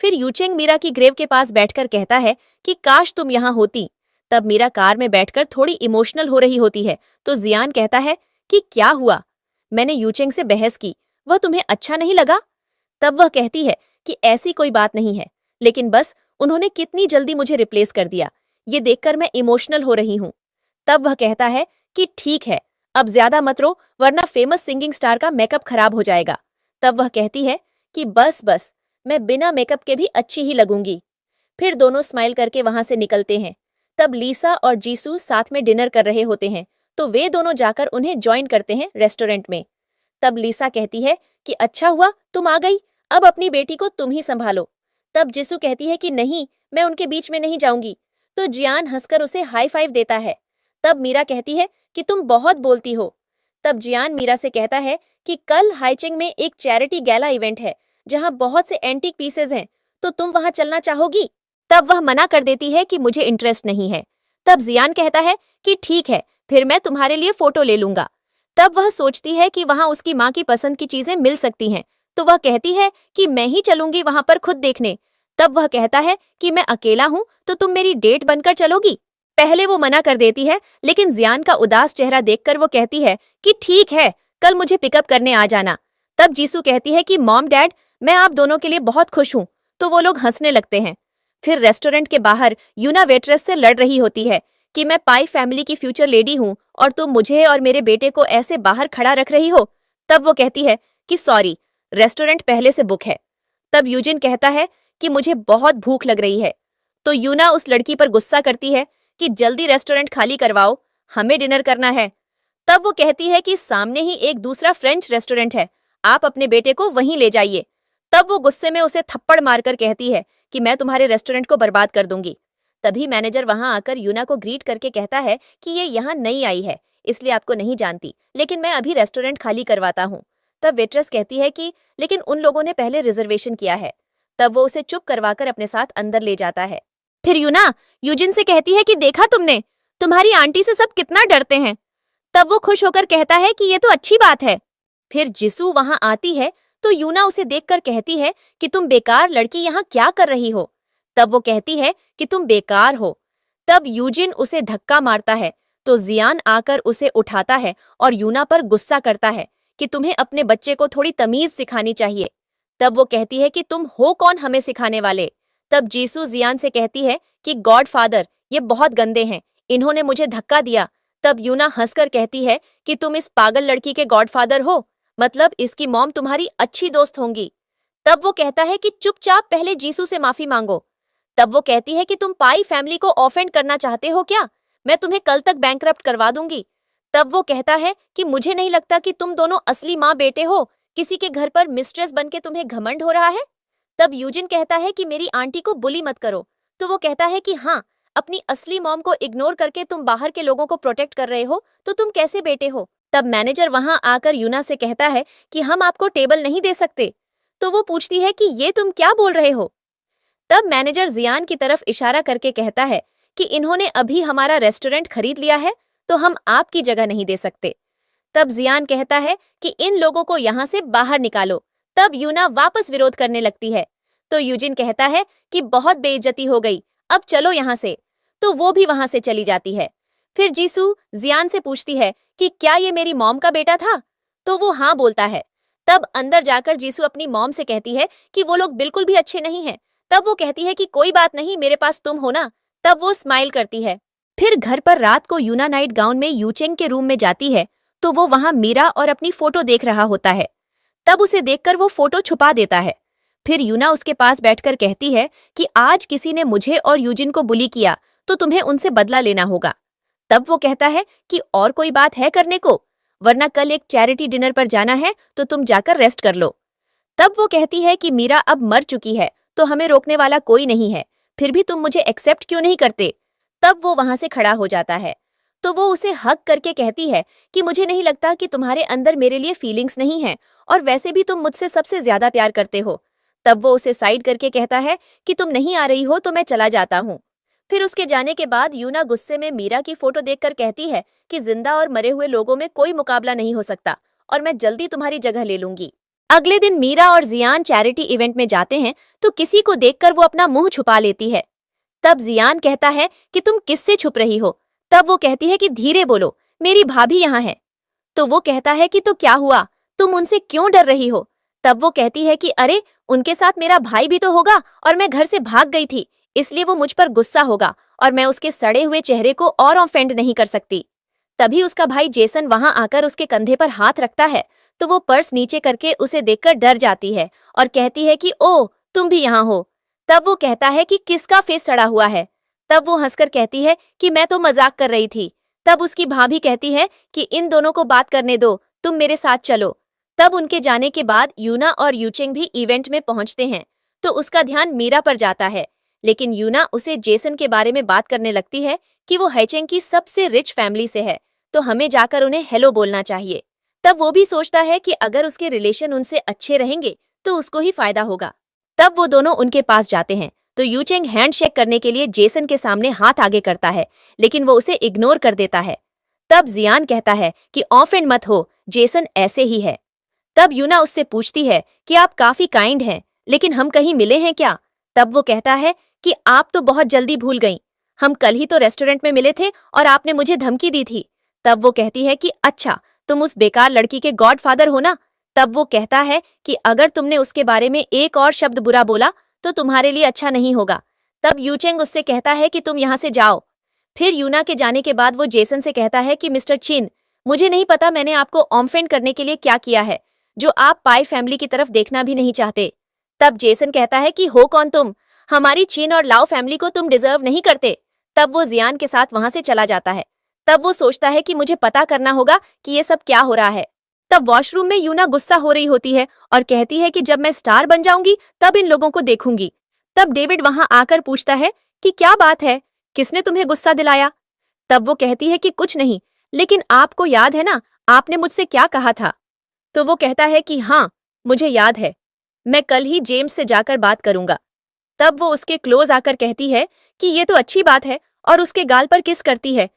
फिर यूचेंग मीरा की ग्रेव के पास बैठकर कहता है कि काश तुम यहाँ होती। तब मीरा कार में बैठकर थोड़ी इमोशनल हो रही होती है, तो जियान कहता है कि क्या हुआ? मैंने यूचेंग से बहस की, वह तुम्हें अच्छा नहीं लगा? तब वह कहती है कि ऐसी कोई बात नहीं है, लेकिन बस उन्होंने कितनी जल्दी मुझे रिप्लेस कर दिया, ये देखकर मैं इमोशनल हो रही हूँ। तब वह कहता है कि ठीक है, अब ज्यादा मत रो, वरना फेमस सिंगिंग स्टार का मेकअप खराब हो जाएगा। तब वह कहती है कि बस बस, मैं बिना मेकअप के भी अच्छी ही लगूंगी। फिर दोनों स्माइल करके वहां से निकलते हैं। तब लीसा और जीसू साथ में डिनर कर रहे होते हैं, तो वे दोनों जाकर उन्हें ज्वाइन करते हैं रेस्टोरेंट में। तब लीसा कहती है कि अच्छा हुआ तुम आ गई, अब अपनी बेटी को तुम ही संभालो। तब जीसू कहती है कि नहीं, मैं उनके बीच में नहीं जाऊंगी। तो जियान हंसकर उसे हाई फाइव देता है। तब मीरा कहती है कि तुम बहुत बोलती हो। तब जियान मीरा से कहता है कि कल हाइचिंग में एक चैरिटी गैला इवेंट है जहां बहुत से एंटीक पीसेज हैं, तो तुम वहां चलना चाहोगी? तब वह मना कर देती है कि मुझे इंटरेस्ट नहीं है। तब जियान कहता है कि ठीक है, फिर मैं तुम्हारे लिए फोटो ले लूंगा। तब वह सोचती है कि वहां उसकी माँ की पसंद की चीजें मिल सकती हैं, तो वह कहती है कि मैं ही चलूंगी वहां पर खुद देखने। तब वह कहता है कि मैं अकेला हूँ, तो तुम मेरी डेट बनकर चलोगी? पहले वो मना कर देती है, लेकिन जियान का उदास चेहरा देखकर वो कहती है कि ठीक है, कल मुझे पिकअप करने आ जाना। तब जीसू कहती है कि मॉम डैड, मैं आप दोनों के लिए बहुत खुश हूँ। तो वो लोग हंसने लगते हैं। फिर रेस्टोरेंट के बाहर यूना वेट्रेस से लड़ रही होती है कि मैं पाई फैमिली की फ्यूचर लेडी हूँ और तुम मुझे और मेरे बेटे को ऐसे बाहर खड़ा रख रही हो। तब वो कहती है कि सॉरी, रेस्टोरेंट पहले से बुक है। तब यूजिन कहता है कि मुझे बहुत भूख लग रही है। तो यूना उस लड़की पर गुस्सा करती है कि जल्दी रेस्टोरेंट खाली करवाओ, हमें डिनर करना है। तब वो कहती है कि सामने ही एक दूसरा फ्रेंच रेस्टोरेंट है, आप अपने बेटे को वहीं ले जाइए। तब वो गुस्से में उसे थप्पड़ मारकर कहती है कि मैं तुम्हारे रेस्टोरेंट को बर्बाद कर दूंगी। तभी मैनेजर वहां आकर यूना को ग्रीट करके कहता है कि ये यहाँ नई आई है, इसलिए आपको नहीं जानती, लेकिन मैं अभी रेस्टोरेंट खाली करवाता हूँ। तब वेट्रेस कहती है कि लेकिन उन लोगों ने पहले रिजर्वेशन किया है। तब वो उसे चुप करवाकर अपने साथ अंदर ले जाता है। फिर यूना यूजिन से कहती है कि देखा तुमने, तुम्हारी आंटी से सब कितना डरते हैं। तब वो खुश होकर कहता है कि ये तो अच्छी बात है। फिर जिसू वहां आती है तो यूना उसे देखकर कहती है कि तुम बेकार लड़की यहाँ क्या कर रही हो। तब वो कहती है कि तुम बेकार हो। तब यूजिन उसे धक्का मारता है तो जियान आकर उसे उठाता है और यूना पर गुस्सा करता है कि तुम्हें अपने बच्चे को थोड़ी तमीज सिखानी चाहिए। तब वो कहती है कि तुम हो कौन हमें सिखाने वाले। तब जीसू जियान से कहती है कि गॉड फादर ये बहुत गंदे हैं, इन्होंने मुझे धक्का दिया। तब यूना हंसकर कहती है कि तुम इस पागल लड़की के गॉडफादर हो, मतलब इसकी मॉम तुम्हारी अच्छी दोस्त होंगी। तब वो कहता है कि चुपचाप पहले जीसू से माफी मांगो। तब वो कहती है कि तुम पाई फैमिली को ऑफेंड करना चाहते हो क्या, मैं तुम्हें कल तक बैंकरप्ट करवा दूंगी। तब वो कहता है कि मुझे नहीं लगता कि तुम दोनों असली माँ बेटे हो, किसी के घर पर मिस्ट्रेस बनके तुम्हें घमंड हो रहा है। तब यूजिन कहता है कि मेरी आंटी को बुली मत करो। तो वो कहता है कि हाँ, अपनी असली मॉम को इग्नोर करके तुम बाहर के लोगों को प्रोटेक्ट कर रहे हो, तो तुम कैसे बेटे हो। तब मैनेजर वहां आकर यूना से कहता है कि हम आपको टेबल नहीं दे सकते। तो वो पूछती है कि ये तुम क्या बोल रहे हो। तब मैनेजर जियान की तरफ इशारा करके कहता है कि इन्होंने अभी हमारा रेस्टोरेंट खरीद लिया है, तो हम आपकी जगह नहीं दे सकते। तब जियान कहता है कि इन लोगों को यहाँ से बाहर निकालो। तब यूना वापस विरोध करने लगती है तो यूजिन कहता है कि बहुत बेइज्जती हो गई, अब चलो यहाँ से। तो वो भी वहां से चली जाती है। फिर जीसू जियान से पूछती है कि क्या ये मेरी मॉम का बेटा था। तो वो हाँ बोलता है। तब अंदर जाकर जीसू अपनी मॉम से कहती है कि वो लोग बिल्कुल भी अच्छे नहीं हैं। तब वो कहती है कि कोई बात नहीं, मेरे पास तुम हो ना। तब वो स्माइल करती है। फिर घर पर रात को यूना नाइट गाउन में यूचेंग के रूम में जाती है तो वो वहां मीरा और अपनी फोटो देख रहा होता है। तब उसे देखकर वो फोटो छुपा देता है। फिर यूना उसके पास बैठकर कहती है कि आज किसी ने मुझे और यूजिन को बुली किया, तो तुम्हें उनसे बदला लेना होगा। तब वो कहता है कि और कोई बात है करने को, वरना कल एक चैरिटी डिनर पर जाना है तो तुम जाकर रेस्ट कर लो। तब वो कहती है कि मीरा अब मर चुकी है तो हमें रोकने वाला कोई नहीं है, फिर भी तुम मुझे एक्सेप्ट क्यों नहीं करते। तब वो वहां से खड़ा हो जाता है तो वो उसे हग करके कहती है कि मुझे नहीं लगता कि तुम्हारे अंदर मेरे लिए फीलिंग्स नहीं है, और वैसे भी तुम मुझसे सबसे ज्यादा प्यार करते हो। तब वो उसे साइड करके कहता है कि तुम नहीं आ रही हो तो मैं चला जाता हूँ। फिर उसके जाने के बाद यूना गुस्से में मीरा की फोटो देखकर कहती है कि जिंदा और मरे हुए लोगों में कोई मुकाबला नहीं हो सकता और मैं जल्दी तुम्हारी जगह ले लूंगी। अगले दिन मीरा और जियान चैरिटी इवेंट में जाते हैं तो किसी को देखकर वो अपना मुंह छुपा लेती है। तब जियान कहता है कि तुम किससे छुप रही हो। तब वो कहती है कि धीरे बोलो, मेरी भाभी यहाँ है। तो वो कहता है कि तो क्या हुआ, तुम उनसे क्यों डर रही हो। तब वो कहती है कि अरे उनके साथ मेरा भाई भी तो होगा और मैं घर से भाग गई थी, इसलिए वो मुझ पर गुस्सा होगा और मैं उसके सड़े हुए चेहरे को और ऑफेंड नहीं कर सकती। तभी उसका भाई जेसन वहां आकर उसके कंधे पर हाथ रखता है तो वो पर्स नीचे करके उसे देखकर डर जाती है और कहती है कि ओ तुम भी यहाँ हो। तब वो कहता है कि किसका फेस सड़ा हुआ है। तब वो हंसकर कहती है कि मैं तो मजाक कर रही थी। तब उसकी भाभी कहती है कि इन दोनों को बात करने दो, तुम मेरे साथ चलो। तब उनके जाने के बाद यूना और यूचेंग भी इवेंट में पहुंचते हैं तो उसका ध्यान मीरा पर जाता है, लेकिन यूना उसे जेसन के बारे में बात करने लगती है कि वो हैचेंग की सबसे रिच फैमिली से है तो हमें जाकर उन्हें हेलो बोलना चाहिए। तब वो भी सोचता है कि अगर उसके रिलेशन उनसे अच्छे रहेंगे तो उसको ही फायदा होगा। तब वो दोनों उनके पास जाते हैं तो यूचेंग हैंडशेक करने के लिए जेसन के सामने हाथ आगे करता है, लेकिन वो उसे इग्नोर कर देता है। तब जियान कहता है कि ऑफेंड मत हो, जेसन ऐसे ही है। तब यूना उससे पूछती है कि आप काफी काइंड हैं, लेकिन हम कहीं मिले हैं क्या। तब वो कहता है कि आप तो बहुत जल्दी भूल गईं, हम कल ही तो रेस्टोरेंट में मिले थे और आपने मुझे धमकी दी थी। तब वो कहती है कि अच्छा तुम उस बेकार लड़की के गॉडफादर हो ना। तब वो कहता है कि अगर तुमने उसके बारे में एक और शब्द बुरा बोला तो तुम्हारे लिए अच्छा नहीं होगा। तब यूचेंग उससे कहता है कि तुम यहाँ से जाओ। फिर यूना के जाने के बाद वो जेसन से कहता है कि मिस्टर चिन, मुझे नहीं पता मैंने आपको ऑफेंड करने के लिए क्या किया है, जो आप पाई फैमिली की तरफ देखना भी नहीं चाहते। तब जेसन कहता है कि हो कौन तुम, हमारी चिन और लाओ फैमिली को तुम डिजर्व नहीं करते। तब वो जियान के साथ वहां से चला जाता है। तब वो सोचता है कि मुझे पता करना होगा कि ये सब क्या हो रहा है। तब वॉशरूम में यूना गुस्सा हो रही होती है और कहती है कि जब मैं स्टार बन जाऊंगी तब इन लोगों को देखूंगी। तब डेविड वहां आकर पूछता है कि क्या बात है, किसने तुम्हें गुस्सा दिलाया। तब वो कहती है कि कुछ नहीं, लेकिन आपको याद है ना आपने मुझसे क्या कहा था। तो वो कहता है कि हाँ मुझे याद है, मैं कल ही जेम्स से जाकर बात करूंगा। तब वो उसके क्लोज आकर कहती है कि ये तो अच्छी बात है और उसके गाल पर किस करती है,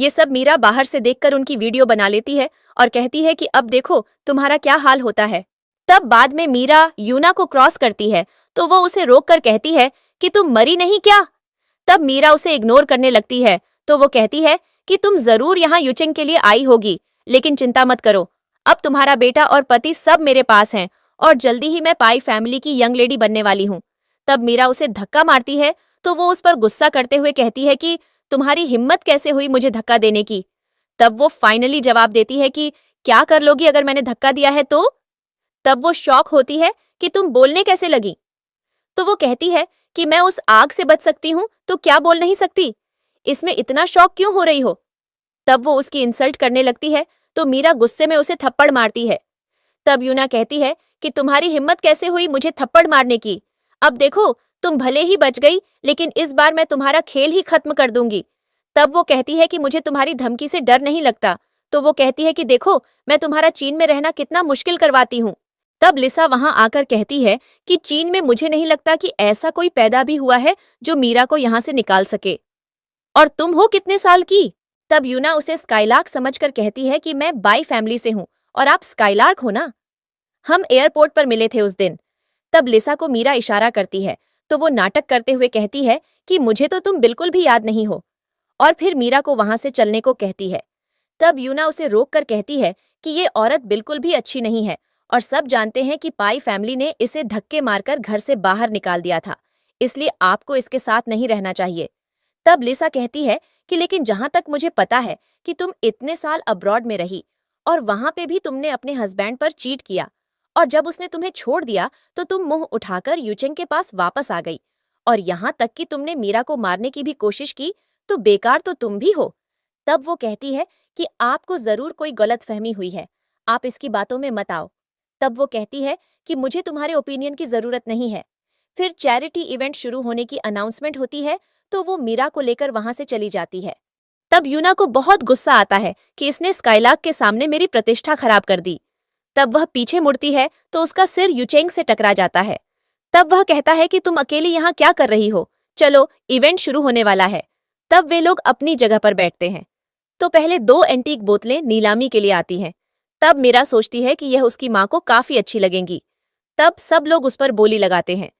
ये सब मीरा बाहर से देखकर उनकी वीडियो बना लेती है और कहती है कि अब देखो तुम्हारा क्या हाल होता है। तब बाद में मीरा यूना को क्रॉस करती है तो वो उसे रोक कर कहती है कि तुम मरी नहीं क्या। तब मीरा उसे इग्नोर करने लगती है तो वो कहती है कि तुम जरूर यहाँ यूचेंग के लिए आई होगी, लेकिन चिंता मत करो, अब तुम्हारा बेटा और पति सब मेरे पास हैं और जल्दी ही मैं पाई फैमिली की यंग लेडी बनने वाली हूँ। तब मीरा उसे धक्का मारती है तो वो उस पर गुस्सा करते हुए कहती है कि तुम्हारी हिम्मत कैसे हुई मुझे धक्का देने की। तब वो फाइनली जवाब देती है कि क्या कर लोगी अगर मैंने धक्का दिया है तो। तब वो शॉक होती है कि तुम बोलने कैसे लगी। तो वो कहती है कि मैं उस आग से बच सकती हूँ तो क्या बोल नहीं सकती, इसमें इतना शॉक क्यों हो रही हो। तब वो उसकी इंसल्ट करने लगती है तो मीरा गुस्से में उसे थप्पड़ मारती है। तब यूना कहती है कि तुम्हारी हिम्मत कैसे हुई मुझे थप्पड़ मारने की, अब देखो तुम भले ही बच गई लेकिन इस बार मैं तुम्हारा खेल ही खत्म कर दूंगी। तब वो कहती है कि मुझे तुम्हारी धमकी से डर नहीं लगता। तो वो कहती है कि देखो मैं तुम्हारा चीन में रहना कितना मुश्किल करवाती हूँ। तब लिसा वहां आकर कहती है कि चीन में मुझे नहीं लगता कि ऐसा कोई पैदा भी हुआ है जो मीरा को यहाँ से निकाल सके। और तुम हो कितने साल की। तब यूना उसे स्काईलार्क समझकर कहती है कि मैं बाई फैमिली से हूँ और आप स्काईलार्क हो ना, हम एयरपोर्ट पर मिले थे उस दिन। तब लिसा को मीरा इशारा करती है तो वो नाटक करते हुए कहती है कि मुझे तो तुम बिल्कुल भी याद नहीं हो, और फिर मीरा को वहां से चलने को कहती है। तब यूना उसे रोक कर कहती है कि ये औरत बिल्कुल भी अच्छी नहीं है और सब जानते हैं कि पाई फैमिली ने इसे धक्के मारकर घर से बाहर निकाल दिया था, इसलिए आपको इसके साथ नहीं रहना चाहिए। तब लिसा कहती है कि लेकिन जहां तक मुझे पता है कि तुम इतने साल अब्रॉड में रही और वहां पे भी तुमने अपने हस्बैंड पर चीट किया, और जब उसने तुम्हें छोड़ दिया तो तुम मुंह उठाकर यूचेंग के पास वापस आ गई, और यहाँ तक कि तुमने मीरा को मारने की भी कोशिश की, तो बेकार तो तुम भी हो। तब वो कहती है कि आपको जरूर कोई गलतफहमी हुई है, आप इसकी बातों में मत आओ। तब वो कहती है कि मुझे तुम्हारे ओपिनियन की जरूरत नहीं है। फिर चैरिटी इवेंट शुरू होने की अनाउंसमेंट होती है तो वो मीरा को लेकर वहां से चली जाती है। तब यूना को बहुत गुस्सा आता है कि इसने स्काईलार्क के सामने मेरी प्रतिष्ठा खराब कर दी। तब वह पीछे मुड़ती है तो उसका सिर यूचेंग से टकरा जाता है। तब वह कहता है कि तुम अकेली यहाँ क्या कर रही हो, चलो इवेंट शुरू होने वाला है। तब वे लोग अपनी जगह पर बैठते हैं तो पहले 2 एंटीक बोतलें नीलामी के लिए आती हैं। तब मीरा सोचती है कि यह उसकी माँ को काफी अच्छी लगेंगी। तब सब लोग उस पर बोली लगाते हैं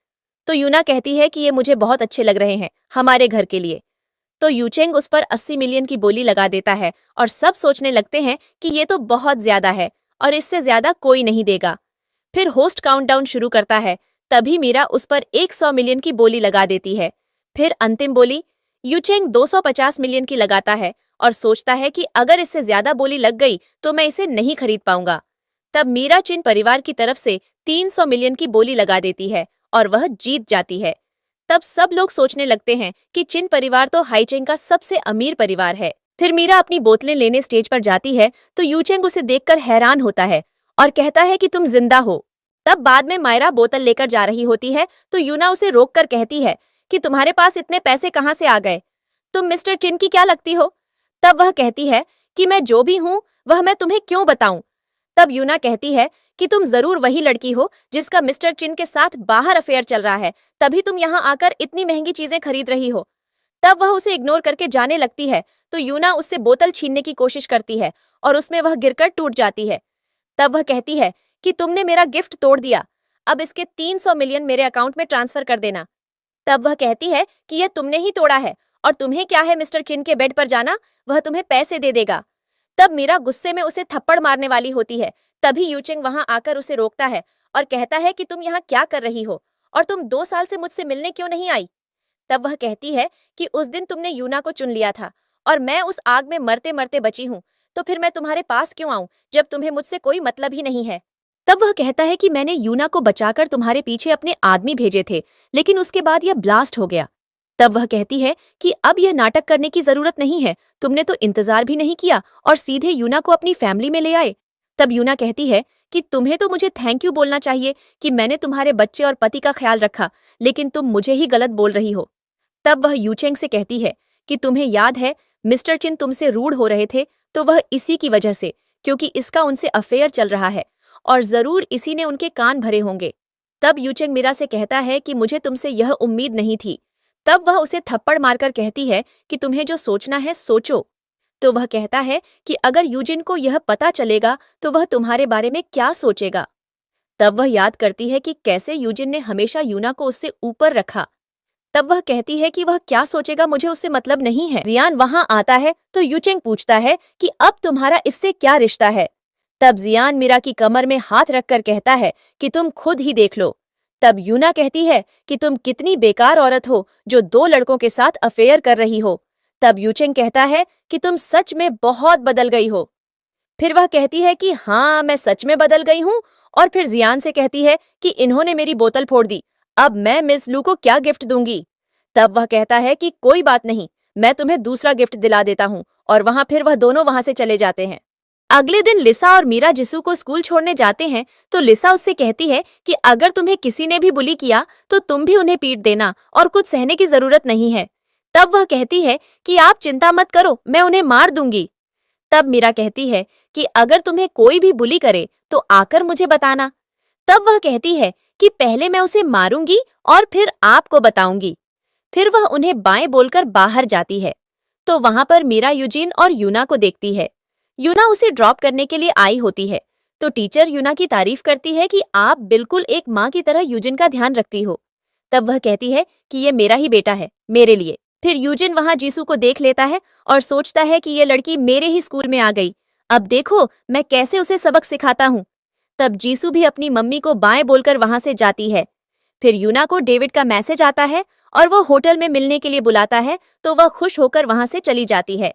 तो यूना कहती है कि ये मुझे बहुत अच्छे लग रहे हैं हमारे घर के लिए। तो यूचेंग उस पर 80 मिलियन की बोली लगा देता है और सब सोचने लगते हैं कि ये तो बहुत ज्यादा है और इससे ज्यादा कोई नहीं देगा। फिर होस्ट काउंटडाउन शुरू करता है, तभी मीरा उस पर 100 मिलियन की बोली लगा देती है। फिर अंतिम बोली यूचेंग 250 मिलियन की लगाता है और सोचता है कि अगर इससे ज्यादा बोली लग गई तो मैं इसे नहीं खरीद पाऊंगा। तब मीरा चिन परिवार की तरफ से 300 मिलियन की बोली लगा देती है और वह जीत जाती है। तब सब लोग सोचने लगते हैं कि चिन परिवार तो हाईचेंग का सबसे अमीर परिवार है। फिर मीरा अपनी बोतलें लेने स्टेज पर जाती है तो यूचेंग उसे देखकर हैरान होता है और कहता है कि तुम जिंदा हो। तब बाद में मायरा बोतल लेकर जा रही होती है तो यूना उसे रोककर कहती है कि तुम्हारे पास इतने पैसे कहाँ से आ गए, तुम मिस्टर चिन की क्या लगती हो। तब वह कहती है कि मैं जो भी हूँ वह मैं तुम्हें क्यों बताऊं। तब यूना कहती है कि तुम जरूर वही लड़की हो जिसका मिस्टर चिन के साथ बाहर अफेयर चल रहा है, तभी तुम यहाँ आकर इतनी महंगी चीजें खरीद रही हो। तब वह उसे इग्नोर करके जाने लगती है तो यूना उससे बोतल छीनने की कोशिश करती है और उसमें वह गिरकर टूट जाती है। तब वह कहती है कि तुमने मेरा गिफ्ट तोड़ दिया, अब इसके 300 मिलियन मेरे अकाउंट में ट्रांसफर कर देना। तब वह कहती है कि यह तुमने ही तोड़ा है और तुम्हें क्या है मिस्टर चिन के बेड पर जाना, वह तुम्हें पैसे दे देगा। तब मीरा गुस्से में उसे थप्पड़ मारने वाली होती है, तभी यूचेंग वहां आकर उसे रोकता है और कहता है कि तुम यहाँ क्या कर रही हो और तुम 2 साल से मुझसे मिलने क्यों नहीं आई। तब वह कहती है कि उस दिन तुमने यूना को चुन लिया था और मैं उस आग में मरते मरते बची हूँ, तो फिर मैं तुम्हारे पास क्यों आऊं जब तुम्हें मुझसे कोई मतलब ही नहीं है। तब वह कहता है कि मैंने यूना को बचाकर तुम्हारे पीछे अपने आदमी भेजे थे, लेकिन उसके बाद यह ब्लास्ट हो गया। तब वह कहती है कि अब यह नाटक करने की जरूरत नहीं है, तुमने तो इंतजार भी नहीं किया और सीधे यूना को अपनी फैमिली में ले आए। तब यूना कहती है कि तुम्हें तो मुझे थैंक यू बोलना चाहिए कि मैंने तुम्हारे बच्चे और पति का ख्याल रखा, लेकिन तुम मुझे ही गलत बोल रही हो। तब वह यूचेंग से कहती है कि तुम्हें याद है मिस्टर चिन तुमसे रूड हो रहे थे, तो वह इसी की वजह से, क्योंकि इसका उनसे अफेयर चल रहा है और जरूर इसी ने उनके कान भरे होंगे। तब यूचेंग मीरा से कहता है कि मुझे तुमसे यह उम्मीद नहीं थी। तब वह उसे थप्पड़ मारकर कहती है कि तुम्हें जो सोचना है सोचो। तो वह कहता है कि अगर यूजिन को यह पता चलेगा तो वह तुम्हारे बारे में क्या सोचेगा। तब वह याद करती है कि कैसे यूजिन ने हमेशा यूना को उससे ऊपर रखा। तब वह कहती है कि वह क्या सोचेगा मुझे उससे मतलब नहीं है। जियान वहां आता है तो यूचेंग पूछता है कि अब तुम्हारा इससे क्या रिश्ता है। तब जियान मीरा की कमर में हाथ रखकर कहता है कि तुम खुद ही देख लो। तब यूना कहती है कि तुम कितनी बेकार औरत हो जो 2 लड़कों के साथ अफेयर कर रही हो। तब यूचेंग कहता है कि तुम सच में बहुत बदल गई हो। फिर वह कहती है कि हाँ मैं सच में बदल गई हूँ। और फिर जियान से कहती है कि इन्होंने मेरी बोतल फोड़ दी, अब मैं मिस लू को क्या गिफ्ट दूंगी। तब वह कहता है कि कोई बात नहीं, मैं तुम्हें दूसरा गिफ्ट दिला देता हूँ। और फिर वह दोनों वहां से चले जाते हैं। अगले दिन लिसा और मीरा जिसू को स्कूल छोड़ने जाते हैं तो लिसा उससे कहती है कि अगर तुम्हें किसी ने भी बुली किया तो तुम भी उन्हें पीट देना और कुछ सहने की जरूरत नहीं है। तब वह कहती है कि आप चिंता मत करो, मैं उन्हें मार दूंगी। तब मीरा कहती है कि अगर तुम्हें कोई भी बुली करे तो आकर मुझे बताना। तब वह कहती है कि पहले मैं उसे मारूंगी और फिर आपको बताऊंगी। फिर वह उन्हें बाएं बोलकर बाहर जाती है। तो वहां पर मीरा यूजिन और यूना को देखती है। यूना उसे ड्रॉप करने के लिए आई होती है। तो टीचर यूना की तारीफ करती है कि आप बिल्कुल एक माँ की तरह यूजिन का ध्यान रखती हो। तब वह कहती है कि ये मेरा ही बेटा है, मेरे लिए। फिर यूजिन वहां जीसू को देख लेता है और सोचता है कि ये लड़की मेरे ही स्कूल में आ गई, अब देखो मैं कैसे उसे सबक सिखाता हूँ। तब जीसू भी अपनी मम्मी को बाएं बोलकर वहां से जाती है। फिर यूना को डेविड का मैसेज आता है और वह होटल में मिलने के लिए बुलाता है तो वह खुश होकर वहां से चली जाती है।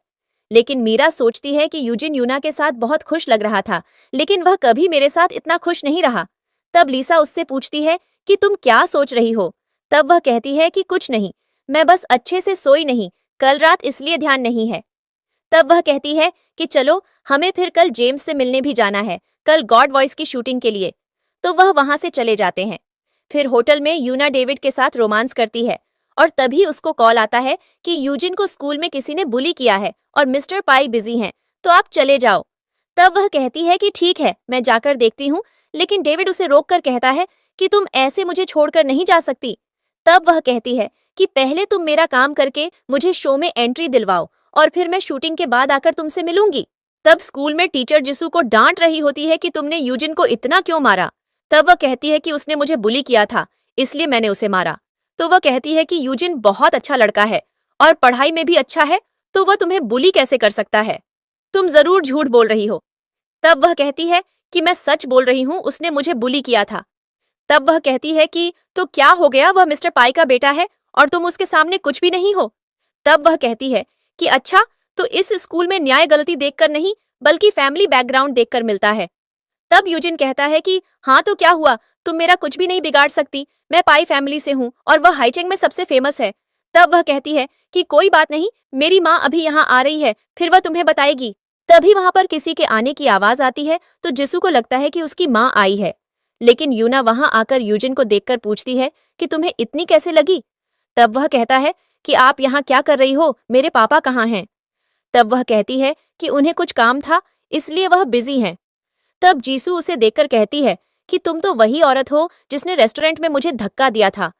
लेकिन मीरा सोचती है कि यूजिन यूना के साथ बहुत खुश लग रहा था, लेकिन वह कभी मेरे साथ इतना खुश नहीं रहा। तब लिसा उससे पूछती है कि तुम क्या सोच रही हो। तब वह कहती है कि कुछ नहीं, मैं बस अच्छे से सोई नहीं, कल रात इसलिए ध्यान नहीं है। तब वह कहती है कि चलो हमें फिर कल जेम्स से मिलने भी जाना है, कल गॉड वॉइस की शूटिंग के लिए। तो वह वहां से चले जाते हैं। फिर होटल में यूना डेविड के साथ रोमांस करती है और तभी उसको कॉल आता है कि यूजिन को स्कूल में किसी ने बुली किया है और मिस्टर पाई बिजी हैं, तो आप चले जाओ। तब वह कहती है कि ठीक है मैं जाकर देखती हूँ, लेकिन डेविड उसे रोककर कहता है कि तुम ऐसे मुझे छोड़कर नहीं जा सकती। तब वह कहती है कि पहले तुम मेरा काम करके मुझे शो में एंट्री दिलवाओ और फिर मैं शूटिंग के बाद आकर तुमसे मिलूंगी। तब स्कूल में टीचर जिसू को डांट रही होती है कि तुमने यूजिन को इतना क्यों मारा। तब वह कहती है कि उसने मुझे बुली किया था, इसलिए मैंने उसे मारा। तो वह कहती है कि यूजिन बहुत अच्छा लड़का है और पढ़ाई में भी अच्छा है, तो वह तुम्हें बुली कैसे कर सकता है, तुम जरूर झूठ बोल रही हो। तब वह कहती है कि मैं सच बोल रही हूँ, उसने मुझे बुली किया था। तब वह कहती है कि तो क्या हो गया, वह मिस्टर पाई का बेटा है और तुम उसके सामने कुछ भी नहीं हो। तब वह कहती है कि अच्छा, तो इस स्कूल में न्याय गलती देखकर नहीं बल्कि फैमिली बैकग्राउंड देखकर मिलता है। तब यूजिन कहता है कि हाँ तो क्या हुआ, तुम मेरा कुछ भी नहीं बिगाड़ सकती, मैं पाई फैमिली से हूँ और वह हाईचेंग में सबसे फेमस है। तब वह कहती है कि कोई बात नहीं, मेरी माँ अभी यहाँ आ रही है, फिर वह तुम्हें बताएगी। तभी वहां पर किसी के आने की आवाज आती है तो जिसू को लगता है कि उसकी माँ आई है। लेकिन यूना वहां आकर यूजिन को देखकर पूछती है कि तुम्हें इतनी कैसे लगी। तब वह कहता है कि आप यहाँ क्या कर रही हो, मेरे पापा कहाँ हैं। तब वह कहती है कि उन्हें कुछ काम था इसलिए वह बिजी हैं। तब जीसू उसे देखकर कहती है कि तुम तो वही औरत हो जिसने रेस्टोरेंट में मुझे धक्का दिया था।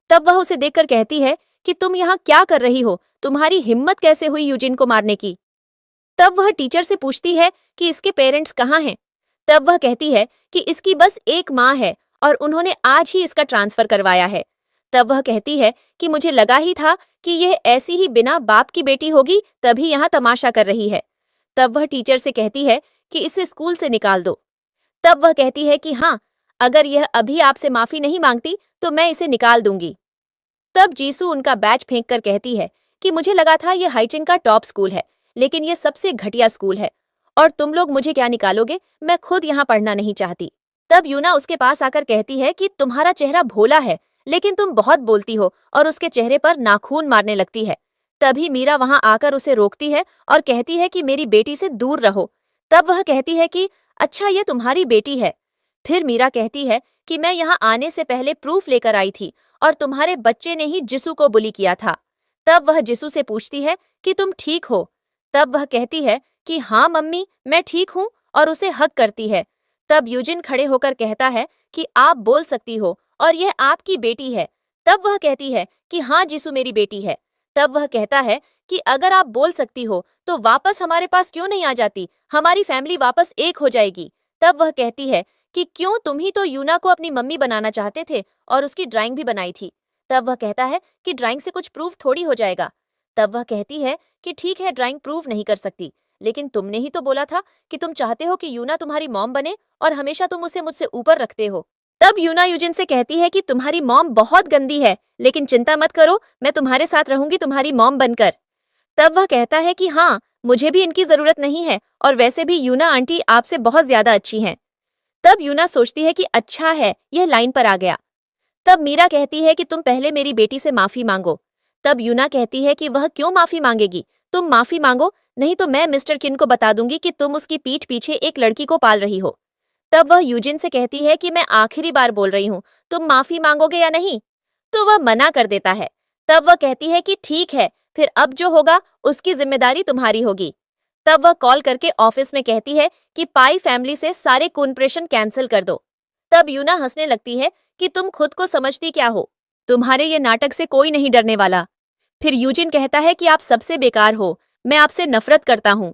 तब वह उसे देखकर कहती है कि तुम यहाँ क्या कर रही हो, तुम्हारी हिम्मत कैसे हुई यूजिन को मारने की। तब वह टीचर से पूछती है कि इसके पेरेंट्स कहाँ हैं। तब वह कहती है कि इसकी बस एक माँ है और उन्होंने आज ही इसका ट्रांसफर करवाया है। तब वह कहती है कि मुझे लगा ही था कि यह ऐसी ही बिना बाप की बेटी होगी, तभी यहाँ तमाशा कर रही है। तब वह टीचर से कहती है कि इसे स्कूल से निकाल दो। तब वह कहती है कि हाँ, अगर यह अभी आपसे माफी नहीं मांगती तो मैं इसे निकाल दूंगी। तब जीसू उनका बैच फेंक कर कहती है कि मुझे लगा था यह हाईचिंग का टॉप स्कूल है, लेकिन यह सबसे घटिया स्कूल है और तुम लोग मुझे क्या निकालोगे, मैं खुद यहाँ पढ़ना नहीं चाहती। तब यूना उसके पास आकर कहती है कि तुम्हारा चेहरा भोला है, लेकिन तुम बहुत बोलती हो, और उसके चेहरे पर नाखून मारने लगती है। तभी मीरा वहां आकर उसे रोकती है और कहती है कि मेरी बेटी से दूर रहो। तब वह कहती है कि अच्छा ये तुम्हारी बेटी है। फिर मीरा कहती है कि मैं यहाँ आने से पहले प्रूफ लेकर आई थी और तुम्हारे बच्चे ने ही जिसू को बुली किया था। तब वह जिसू से पूछती है कि तुम ठीक हो। तब वह कहती है कि हाँ मम्मी मैं ठीक हूँ और उसे हग करती है। तब यूजिन खड़े होकर कहता है कि आप बोल सकती हो और यह आपकी बेटी है। तब वह कहती है कि हाँ जिसू मेरी बेटी है। तब वह कहता है कि अगर आप बोल सकती हो तो वापस हमारे पास क्यों नहीं आ जाती, हमारी फैमिली वापस एक हो जाएगी। तब वह कहती है कि क्यों, तुम ही तो यूना को अपनी मम्मी बनाना चाहते थे और उसकी ड्राइंग भी बनाई थी। तब वह कहता है कि ड्राइंग से कुछ प्रूफ थोड़ी हो जाएगा। तब वह कहती है कि ठीक है, ड्राइंग प्रूव नहीं कर सकती, लेकिन तुमने ही तो बोला था कि तुम चाहते हो कि यूना तुम्हारी मॉम बने और हमेशा तुम उसे मुझसे ऊपर रखते हो। तब यूना यूजिन से कहती है कि तुम्हारी मॉम बहुत गंदी है, लेकिन चिंता मत करो, मैं तुम्हारे साथ रहूंगी तुम्हारी मॉम बनकर। तब वह कहता है कि हाँ, मुझे भी इनकी जरूरत नहीं है और वैसे भी यूना आंटी आपसे बहुत ज्यादा अच्छी हैं। तब यूना सोचती है कि अच्छा है, यह लाइन पर आ गया। तब मीरा कहती है कि तुम पहले मेरी बेटी से माफी मांगो। तब यूना कहती है कि वह क्यों माफी मांगेगी, तुम माफी मांगो, नहीं तो मैं मिस्टर किन को बता दूंगी कि तुम उसकी पीठ पीछे एक लड़की को पाल रही हो। तब वह यूजिन से कहती है कि मैं आखिरी बार बोल रही हूँ, तुम माफी मांगोगे या नहीं। तो वह मना कर देता है। तब वह कहती है कि ठीक है, फिर अब जो होगा उसकी जिम्मेदारी तुम्हारी होगी। तब वह कॉल करके ऑफिस में कहती है कि पाई फैमिली से सारे कॉन्प्रेशन कैंसिल कर दो। तब यूना हंसने लगती है कि तुम खुद को समझती क्या हो, तुम्हारे ये नाटक से कोई नहीं डरने वाला। फिर यूजिन कहता है कि आप सबसे बेकार हो, मैं आपसे नफरत करता हूँ।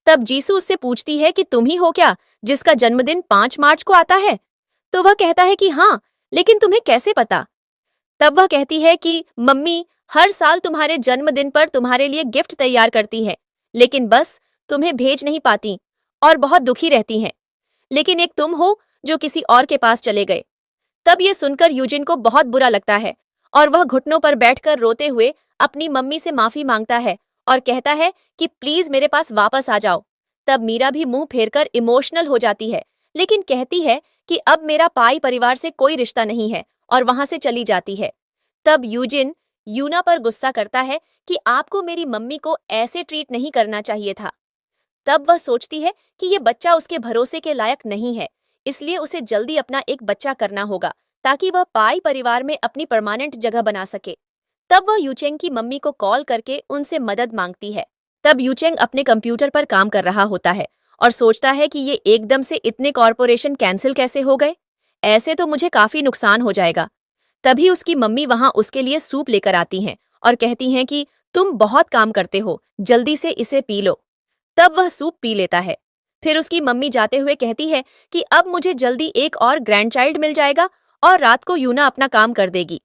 तब जीसू उससे पूछती है कि तुम ही हो क्या जिसका जन्मदिन 5 मार्च को आता है। तो वह कहता है कि हाँ, लेकिन तुम्हें कैसे पता। तब वह कहती है कि मम्मी हर साल तुम्हारे जन्मदिन पर तुम्हारे लिए गिफ्ट तैयार करती है, लेकिन बस तुम्हें भेज नहीं पाती और बहुत दुखी रहती हैं। लेकिन एक तुम हो जो किसी और के पास चले गए। तब ये सुनकर यूजिन को बहुत बुरा लगता है और वह घुटनों पर बैठकर रोते हुए अपनी मम्मी से माफी मांगता है और कहता है कि प्लीज मेरे पास वापस आ जाओ। तब मीरा भी मुंह फेरकर इमोशनल हो जाती है, लेकिन कहती है कि अब मेरा पाई परिवार से कोई रिश्ता नहीं है और वहां से चली जाती है। तब यूजिन यूना पर गुस्सा करता है कि आपको मेरी मम्मी को ऐसे ट्रीट नहीं करना चाहिए था। तब वह सोचती है कि ये बच्चा उसके भरोसे के लायक नहीं है, इसलिए उसे जल्दी अपना एक बच्चा करना होगा ताकि वह पाई परिवार में अपनी परमानेंट जगह बना सके। तब वह यूचेंग की मम्मी को कॉल करके उनसे मदद मांगती है। तब यूचेंग अपने कंप्यूटर पर काम कर रहा होता है और सोचता है कि ये एकदम से इतने कॉरपोरेशन कैंसिल कैसे हो गए, ऐसे तो मुझे काफी नुकसान हो जाएगा। तभी उसकी मम्मी वहां उसके लिए सूप लेकर आती हैं और कहती हैं कि तुम बहुत काम करते हो, जल्दी से इसे पी लो। तब वह सूप पी लेता है। फिर उसकी मम्मी जाते हुए कहती है कि अब मुझे जल्दी एक और ग्रैंडचाइल्ड मिल जाएगा और रात को यूना अपना काम कर देगी।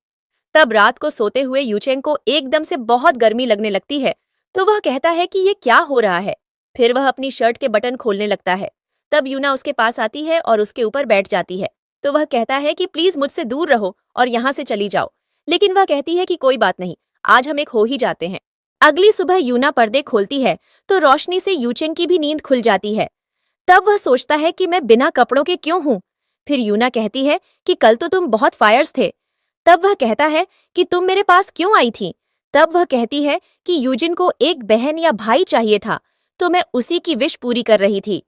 तब रात को सोते हुए यूचेंग को एकदम से बहुत गर्मी लगने लगती है, तो वह कहता है कि ये क्या हो रहा है। फिर वह अपनी शर्ट के बटन खोलने लगता है। तब यूना उसके पास आती है और उसके ऊपर बैठ जाती है। तो वह कहता है कि प्लीज मुझसे दूर रहो और यहाँ से चली जाओ, लेकिन वह कहती है कि कोई बात नहीं, आज हम एक हो ही जाते हैं। अगली सुबह यूना पर्दे खोलती है तो रोशनी से यूचेंग की भी नींद खुल जाती है। तब वह सोचता है कि मैं बिना कपड़ों के क्यों हूँ। फिर यूना कहती है कि कल तो तुम बहुत फायर्स थे। तब वह कहता है कि तुम मेरे पास क्यों आई थी। तब वह कहती है कि यूजिन को एक बहन या भाई चाहिए था, तो मैं उसी की विश पूरी कर रही थी।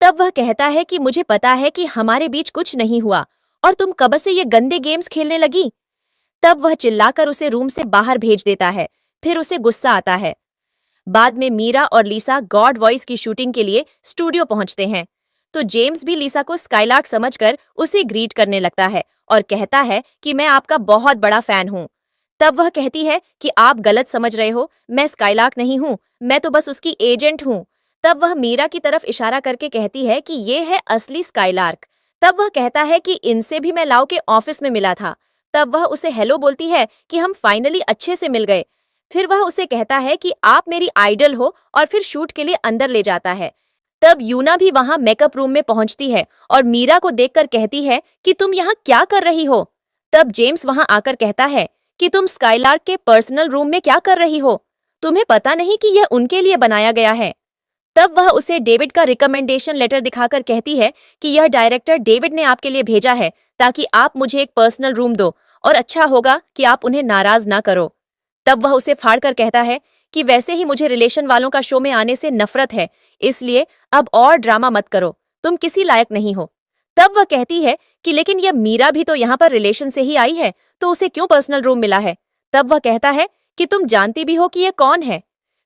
तब वह कहता है कि मुझे पता है कि हमारे बीच कुछ नहीं हुआ और तुम कब से ये गंदे गेम्स खेलने लगी। तब वह चिल्लाकर उसे रूम से बाहर भेज देता है। फिर उसे गुस्सा आता है। बाद में मीरा और लीसा गॉड वॉइस की शूटिंग के लिए स्टूडियो पहुंचते हैं, तो जेम्स भी लीसा को स्काईलार्क समझकर उसे ग्रीट करने लगता है और कहता है कि मैं आपका बहुत बड़ा फैन हूँ। तब वह कहती है कि आप गलत समझ रहे हो, मैं स्काईलार्क नहीं हूँ, मैं तो बस उसकी एजेंट हूँ। तब वह मीरा की तरफ इशारा करके कहती है कि ये है असली स्काईलार्क। तब वह कहता है कि इनसे भी मैं लाओ के ऑफिस में मिला था। तब वह उसे हेलो बोलती है कि हम फाइनली अच्छे से मिल गए। फिर वह उसे कहता है कि आप मेरी आइडल हो और फिर शूट के लिए अंदर ले जाता है। तब यूना भी वहां मेकअप रूम में पहुंचती है और मीरा को देखकर कहती है कि तुम यहाँ क्या कर रही हो। तब जेम्स वहां आकर कहता है कि तुम स्काईलार्क के पर्सनल रूम में क्या कर रही हो, तुम्हें पता नहीं कि यह उनके लिए बनाया गया है। तब वह उसे डेविड का रिकमेंडेशन लेटर दिखाकर कहती है कि यह डायरेक्टर डेविड ने आपके लिए भेजा है ताकि आप मुझे एक पर्सनल रूम दो और अच्छा होगा कि आप उन्हें नाराज ना करो। तब वह उसे फाड़कर कहता है कि वैसे ही मुझे रिलेशन वालों का शो में आने से नफरत है, इसलिए अब और ड्रामा मत करो, तुम किसी लायक नहीं हो। तब वह कहती है कि लेकिन यह मीरा भी तो यहाँ पर रिलेशन से ही आई है, तो उसे क्यों पर्सनल रूम मिला है। तब वह कहता है कि तुम जानती भी हो कि यह कौन है।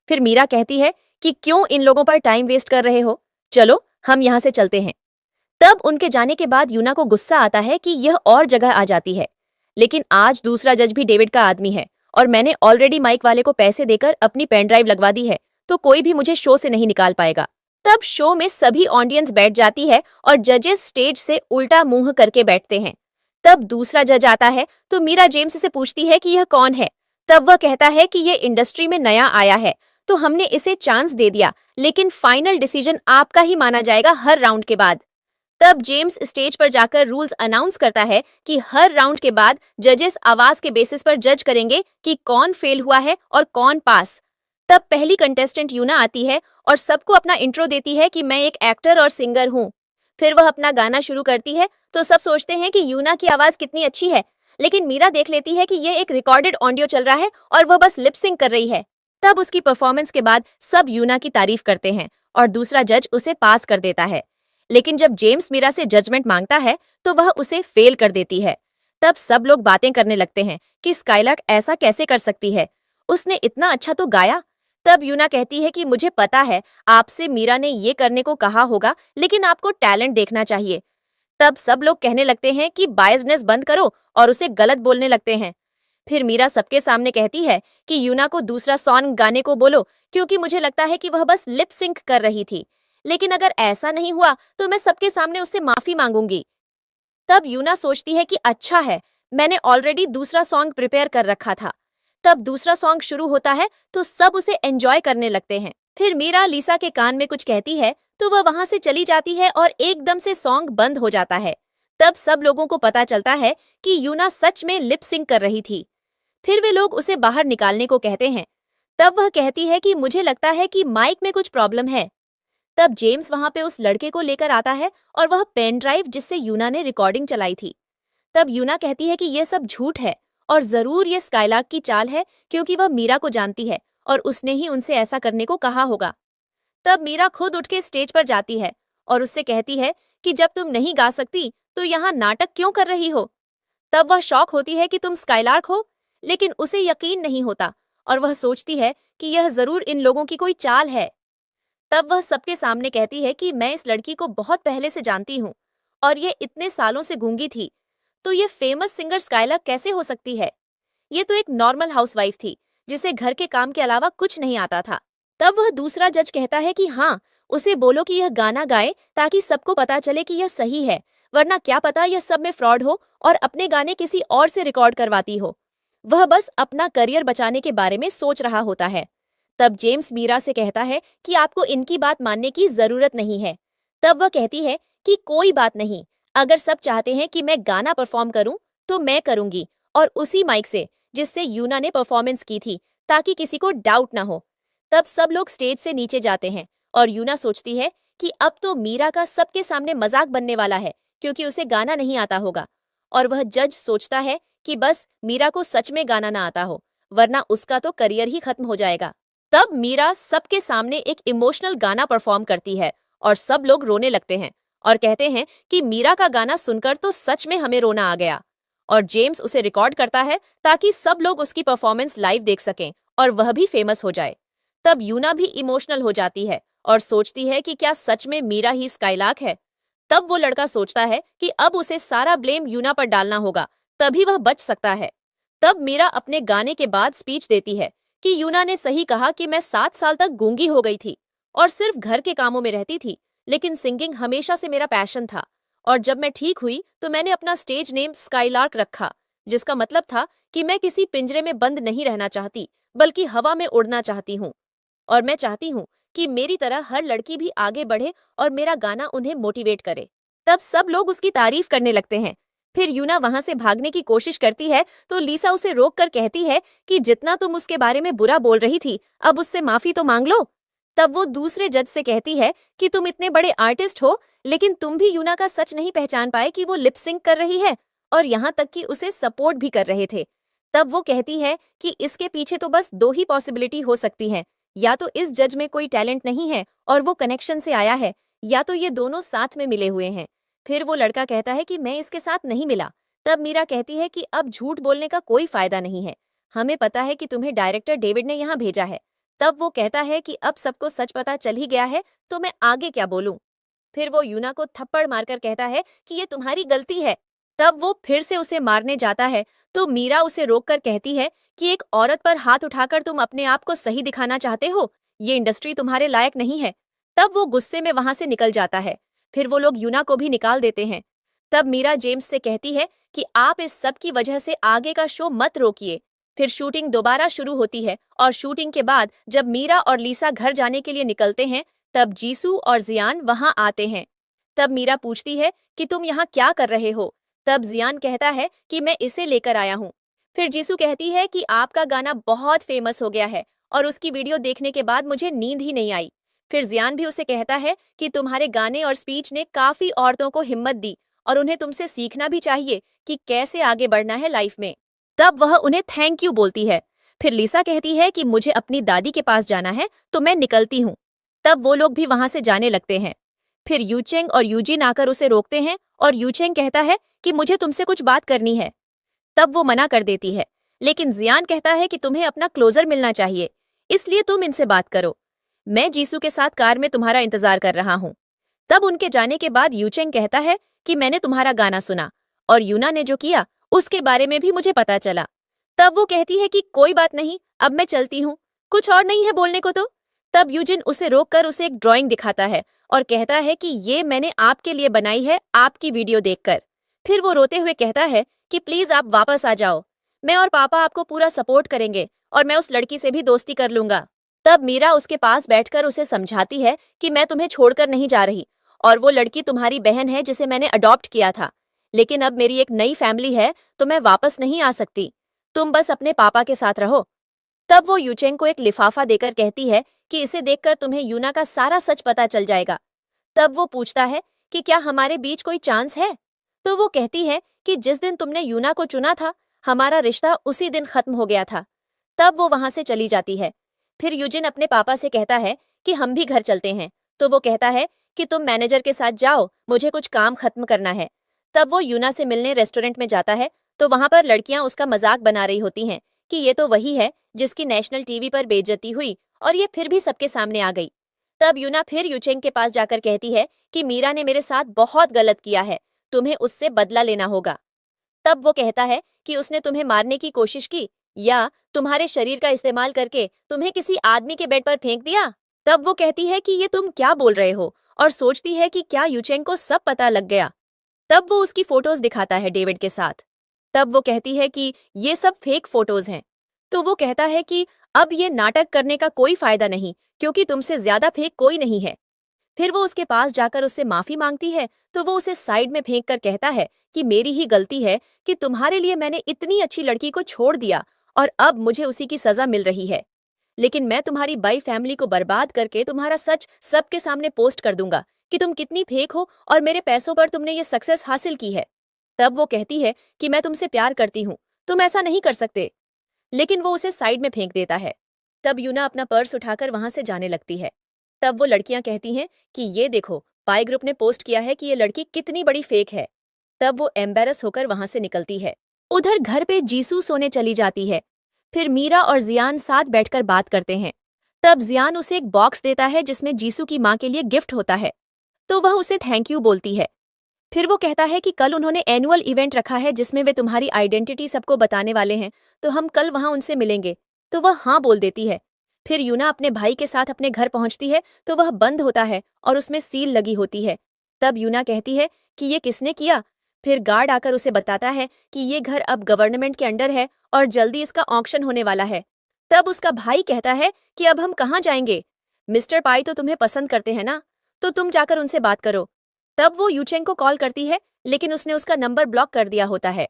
फिर मीरा कहती है कि क्यों इन लोगों पर टाइम वेस्ट कर रहे हो, चलो हम यहाँ से चलते हैं। तब उनके जाने के बाद यूना को गुस्सा आता है कि यह और जगह आ जाती है, लेकिन आज दूसरा जज भी डेविड का आदमी है और मैंने ऑलरेडी माइक वाले को पैसे देकर अपनी पेन ड्राइव लगवा दी है, तो कोई भी मुझे शो से नहीं निकाल पाएगा। तब शो में सभी ऑडियंस बैठ जाती है और जजेस स्टेज से उल्टा मुंह करके बैठते हैं। तब दूसरा जज आता है तो मीरा जेम्स से पूछती है कि यह कौन है। तब वह कहता है कि ये इंडस्ट्री में नया आया है, तो हमने इसे चांस दे दिया, लेकिन फाइनल डिसीजन आपका ही माना जाएगा हर राउंड के बाद। तब जेम्स स्टेज पर जाकर रूल्स अनाउंस करता है कि हर राउंड के बाद जजेस आवाज के बेसिस पर जज करेंगे कि कौन फेल हुआ है और कौन पास। तब पहली कंटेस्टेंट यूना आती है और सबको अपना इंट्रो देती है कि मैं एक एक्टर और सिंगर हूँ। फिर वह अपना गाना शुरू करती है तो सब सोचते हैं कि यूना की आवाज कितनी अच्छी है, लेकिन मीरा देख लेती है कि ये एक रिकॉर्डेड ऑडियो चल रहा है और वह बस लिप सिंक कर रही है। तब उसकी परफॉर्मेंस के बाद सब यूना की तारीफ करते हैं और दूसरा जज उसे पास कर देता है। लेकिन जब जेम्स मीरा से जजमेंट मांगता है तो वह उसे फेल कर देती है। तब सब लोग बातें करने लगते हैं कि स्काईलार्क ऐसा कैसे कर सकती है, उसने इतना अच्छा तो गाया। तब यूना कहती है कि मुझे पता है आपसे मीरा ने ये करने को कहा होगा, लेकिन आपको टैलेंट देखना चाहिए। तब सब लोग कहने लगते हैं कि बायसनेस बंद करो और उसे गलत बोलने लगते हैं। फिर मीरा सबके सामने कहती है कि यूना को दूसरा सॉन्ग गाने को बोलो, क्योंकि मुझे लगता है कि वह बस लिप सिंक कर रही थी, लेकिन अगर ऐसा नहीं हुआ तो मैं सबके सामने उससे माफी मांगूंगी। तब यूना सोचती है कि अच्छा है, मैंने ऑलरेडी दूसरा सॉन्ग प्रिपेयर कर रखा था। तब दूसरा सॉन्ग शुरू होता है तो सब उसे एंजॉय करने लगते हैं। फिर मीरा लीसा के कान में कुछ कहती है तो वह वहां से चली जाती है और एकदम से सॉन्ग बंद हो जाता है। तब सब लोगों को पता चलता है कि यूना सच में लिप सिंक कर रही थी। फिर वे लोग उसे बाहर निकालने को कहते हैं। तब वह कहती है कि मुझे लगता है कि माइक में कुछ प्रॉब्लम है। तब जेम्स वहां पे उस लड़के को लेकर आता है और वह पेन ड्राइव जिससे यूना ने रिकॉर्डिंग चलाई थी। तब यूना कहती है कि यह सब झूठ है और जरूर ये स्काईलार्क की चाल है, क्योंकि वह मीरा को जानती है और उसने ही उनसे ऐसा करने को कहा होगा। तब मीरा खुद उठ के स्टेज पर जाती है और उससे कहती है कि जब तुम नहीं गा सकती तो यहाँ नाटक क्यों कर रही हो। तब वह शॉक होती है कि तुम स्काईलार्क हो, लेकिन उसे यकीन नहीं होता और वह सोचती है कि यह जरूर इन लोगों की कोई चाल है। तब वह सबके सामने कहती है कि मैं इस लड़की को बहुत पहले से जानती हूँ और ये इतने सालों से गूंगी थी, तो ये फेमस सिंगर स्काईलार्क कैसे हो सकती है। ये तो एक नॉर्मल हाउसवाइफ थी जिसे घर के काम के अलावा कुछ नहीं आता था। तब वह दूसरा जज कहता है कि हाँ, उसे बोलो कि यह गाना गाए ताकि सबको पता चले कि यह सही है, वरना क्या पता यह सब में फ्रॉड हो और अपने गाने किसी और से रिकॉर्ड करवाती हो। वह बस अपना करियर बचाने के बारे में सोच रहा होता है। तब जेम्स मीरा से कहता है कि आपको इनकी बात मानने की जरूरत नहीं है। तब वह कहती है कि कोई बात नहीं, अगर सब चाहते हैं कि मैं गाना परफॉर्म करूं तो मैं करूंगी, और उसी माइक से जिससे यूना ने परफॉर्मेंस की थी, ताकि किसी को डाउट ना हो। तब सब लोग स्टेज से नीचे जाते हैं और यूना सोचती है कि अब तो मीरा का सबके सामने मजाक बनने वाला है, क्योंकि उसे गाना नहीं आता होगा। और वह जज सोचता है कि बस मीरा को सच में गाना ना आता हो, वरना उसका तो करियर ही खत्म हो जाएगा। तब मीरा सबके सामने एक इमोशनल गाना परफॉर्म करती है और सब लोग रोने लगते हैं और कहते हैं कि मीरा का गाना सुनकर तो सच में हमें रोना आ गया। और जेम्स उसे रिकॉर्ड करता है ताकि सब लोग उसकी परफॉर्मेंस लाइव देख सकें और वह भी फेमस हो जाए। तब यूना भी इमोशनल हो जाती है और सोचती है कि क्या सच में मीरा ही स्काईलार्क है। तब वो लड़का सोचता है कि अब उसे सारा ब्लेम यूना पर डालना होगा, तभी वह बच सकता है। तब मीरा अपने गाने के बाद स्पीच देती है कि यूना ने सही कहा कि मैं 7 साल तक गूंगी हो गई थी और सिर्फ घर के कामों में रहती थी, लेकिन सिंगिंग हमेशा से मेरा पैशन था। और जब मैं ठीक हुई तो मैंने अपना स्टेज नेम स्काईलार्क रखा, जिसका मतलब था कि मैं किसी पिंजरे में बंद नहीं रहना चाहती, बल्कि हवा में उड़ना चाहती हूँ। और मैं चाहती हूँ कि मेरी तरह हर लड़की भी आगे बढ़े और मेरा गाना उन्हें मोटिवेट करे। तब सब लोग उसकी तारीफ करने लगते हैं। फिर यूना वहां से भागने की कोशिश करती है तो लीसा उसे रोक कर कहती है कि जितना तुम उसके बारे में बुरा बोल रही थी, अब उससे माफी तो मांग लो। तब वो दूसरे जज से कहती है कि तुम इतने बड़े आर्टिस्ट हो, लेकिन तुम भी यूना का सच नहीं पहचान पाए कि वो लिप सिंक कर रही है, और यहाँ तक कि उसे सपोर्ट भी कर रहे थे। तब वो कहती है कि इसके पीछे तो बस 2 ही पॉसिबिलिटी हो सकती है, या तो इस जज में कोई टैलेंट नहीं है और वो कनेक्शन से आया है, या तो ये दोनों साथ में मिले हुए हैं। फिर वो लड़का कहता है कि मैं इसके साथ नहीं मिला। तब मीरा कहती है कि अब झूठ बोलने का कोई फायदा नहीं है, हमें पता है कि तुम्हें डायरेक्टर डेविड ने यहाँ भेजा है। तब वो कहता है कि अब सबको सच पता चल ही गया है, तो मैं आगे क्या बोलूं। फिर वो यूना को थप्पड़ मारकर कहता है कि ये तुम्हारी गलती है, तब वो फिर से उसे मारने जाता है तो मीरा उसे रोककर कहती है कि एक औरत पर हाथ उठाकर तुम अपने आप को सही दिखाना चाहते हो, ये इंडस्ट्री तुम्हारे लायक नहीं है। तब वो गुस्से में वहां से निकल जाता है। फिर वो लोग यूना को भी निकाल देते हैं। तब मीरा जेम्स से कहती है कि आप इस सब की वजह से आगे का शो मत रोकिए। फिर शूटिंग दोबारा शुरू होती है और शूटिंग के बाद जब मीरा और लीसा घर जाने के लिए निकलते हैं तब जीसू और जियान वहां आते हैं। तब मीरा पूछती है कि तुम यहाँ क्या कर रहे हो। तब जियान कहता है कि मैं इसे लेकर आया हूँ। फिर जीसू कहती है कि आपका गाना बहुत फेमस हो गया है और उसकी वीडियो देखने के बाद मुझे नींद ही नहीं आई। फिर जियान भी उसे कहता है कि तुम्हारे गाने और स्पीच ने काफी औरतों को हिम्मत दी और उन्हें तुमसे सीखना भी चाहिए कि कैसे आगे बढ़ना है लाइफ में। तब वह उन्हें थैंक यू बोलती है। फिर लीसा कहती है कि मुझे अपनी दादी के पास जाना है तो मैं निकलती हूँ। तब वो लोग भी वहां से जाने लगते हैं। फिर यूचेंग और यूजिन आकर उसे रोकते हैं और यूचेंग कहता है कि मुझे तुमसे कुछ बात करनी है। तब वो मना कर देती है, लेकिन जियान कहता है कि तुम्हें अपना क्लोजर मिलना चाहिए, इसलिए तुम इनसे बात करो। मैं जीसू के साथ कार में तुम्हारा इंतजार कर रहा हूँ। तब उनके जाने के बाद यूचेंग कहता है कि मैंने तुम्हारा गाना सुना और यूना ने जो किया उसके बारे में भी मुझे पता चला। तब वो कहती है कि कोई बात नहीं, अब मैं चलती हूँ, कुछ और नहीं है बोलने को तो। तब यूजिन उसे रोककर उसे एक ड्राइंग दिखाता है और कहता है कि ये मैंने आपके लिए बनाई है आपकी वीडियो देखकर। फिर वो रोते हुए कहता है कि प्लीज आप वापस आ जाओ, मैं और पापा आपको पूरा सपोर्ट करेंगे और मैं उस लड़की से भी दोस्ती कर लूंगा। तब मीरा उसके पास बैठकर उसे समझाती है कि मैं तुम्हें छोड़कर नहीं जा रही और वो लड़की तुम्हारी बहन है जिसे मैंने अडॉप्ट किया था, लेकिन अब मेरी एक नई फैमिली है तो मैं वापस नहीं आ सकती, तुम बस अपने पापा के साथ रहो। तब वो यूचेंग को एक लिफाफा देकर कहती है कि इसे देखकर तुम्हें यूना का सारा सच पता चल जाएगा। तब वो पूछता है कि क्या हमारे बीच कोई चांस है। तो वो कहती है कि जिस दिन तुमने यूना को चुना था हमारा रिश्ता उसी दिन खत्म हो गया था। तब वो वहां से चली जाती है। फिर यूजिन अपने पापा से कहता है कि हम भी घर चलते हैं। तो वो कहता है कि तुम मैनेजर के साथ जाओ, मुझे कुछ काम खत्म करना है। तब वो यूना से मिलने रेस्टोरेंट में जाता है तो वहां पर लड़कियां उसका मजाक बना रही होती हैं कि ये तो वही है जिसकी नेशनल टीवी पर बेइज्जती हुई और ये फिर भी सबके सामने आ गई। तब यूना फिर यूचेंग के पास जाकर कहती है कि मीरा ने मेरे साथ बहुत गलत किया है, तुम्हें उससे बदला लेना होगा। तब वो कहता है कि उसने तुम्हें मारने की कोशिश की या तुम्हारे शरीर का इस्तेमाल करके तुम्हें किसी आदमी के बेड पर फेंक दिया। तब वो कहती है कि ये तुम क्या बोल रहे हो और सोचती है कि क्या यूचेंग को सब पता लग गया। तब वो उसकी फोटोज दिखाता है डेविड के साथ। तब वो कहती है कि ये सब फेक फोटोज हैं। तो वो कहता है कि अब ये नाटक करने का कोई फायदा नहीं क्योंकि तुमसे ज्यादा फेक कोई नहीं है। फिर वो उसके पास जाकर उससे माफी मांगती है तो वो उसे साइड में फेंक कर कहता है कि मेरी ही गलती है कि तुम्हारे लिए मैंने इतनी अच्छी लड़की को छोड़ दिया और अब मुझे उसी की सजा मिल रही है, लेकिन मैं तुम्हारी बाई फैमिली को बर्बाद करके तुम्हारा सच सबके सामने पोस्ट कर दूंगा कि तुम कितनी फेक हो और मेरे पैसों पर तुमने ये सक्सेस हासिल की है। तब वो कहती है कि मैं तुमसे प्यार करती हूँ, तुम ऐसा नहीं कर सकते, लेकिन वो उसे साइड में फेंक देता है। तब यूना अपना पर्स उठाकर वहां से जाने लगती है। तब वो लड़कियां कहती हैं कि ये देखो, पाई ग्रुप ने पोस्ट किया है कि ये लड़की कितनी बड़ी फेक है। तब वो एम्बेरस होकर वहां से निकलती है। उधर घर पे जीसू सोने चली जाती है। फिर मीरा और जियान साथ बैठकर बात करते हैं। तब जियान उसे एक बॉक्स देता है जिसमें जीसू की माँ के लिए गिफ्ट होता है, तो वह उसे थैंक यू बोलती है। फिर वो कहता है कि कल उन्होंने एनुअल इवेंट रखा है जिसमें वे तुम्हारी आइडेंटिटी सबको बताने वाले हैं, तो हम कल वहां उनसे मिलेंगे। तो वह हाँ बोल देती है। फिर यूना अपने भाई के साथ अपने घर पहुंचती है तो वह बंद होता है और उसमें सील लगी होती है। तब यूना कहती है कि ये किसने किया। फिर गार्ड आकर उसे बताता है कि ये घर अब गवर्नमेंट के अंडर है और जल्दी इसका ऑक्शन होने वाला है। तब उसका भाई कहता है कि अब हम कहाँ जाएंगे, मिस्टर पाई तो तुम्हें पसंद करते हैं ना, तो तुम जाकर उनसे बात करो। तब वो यूचेंग को कॉल करती है लेकिन उसने उसका नंबर ब्लॉक कर दिया होता है।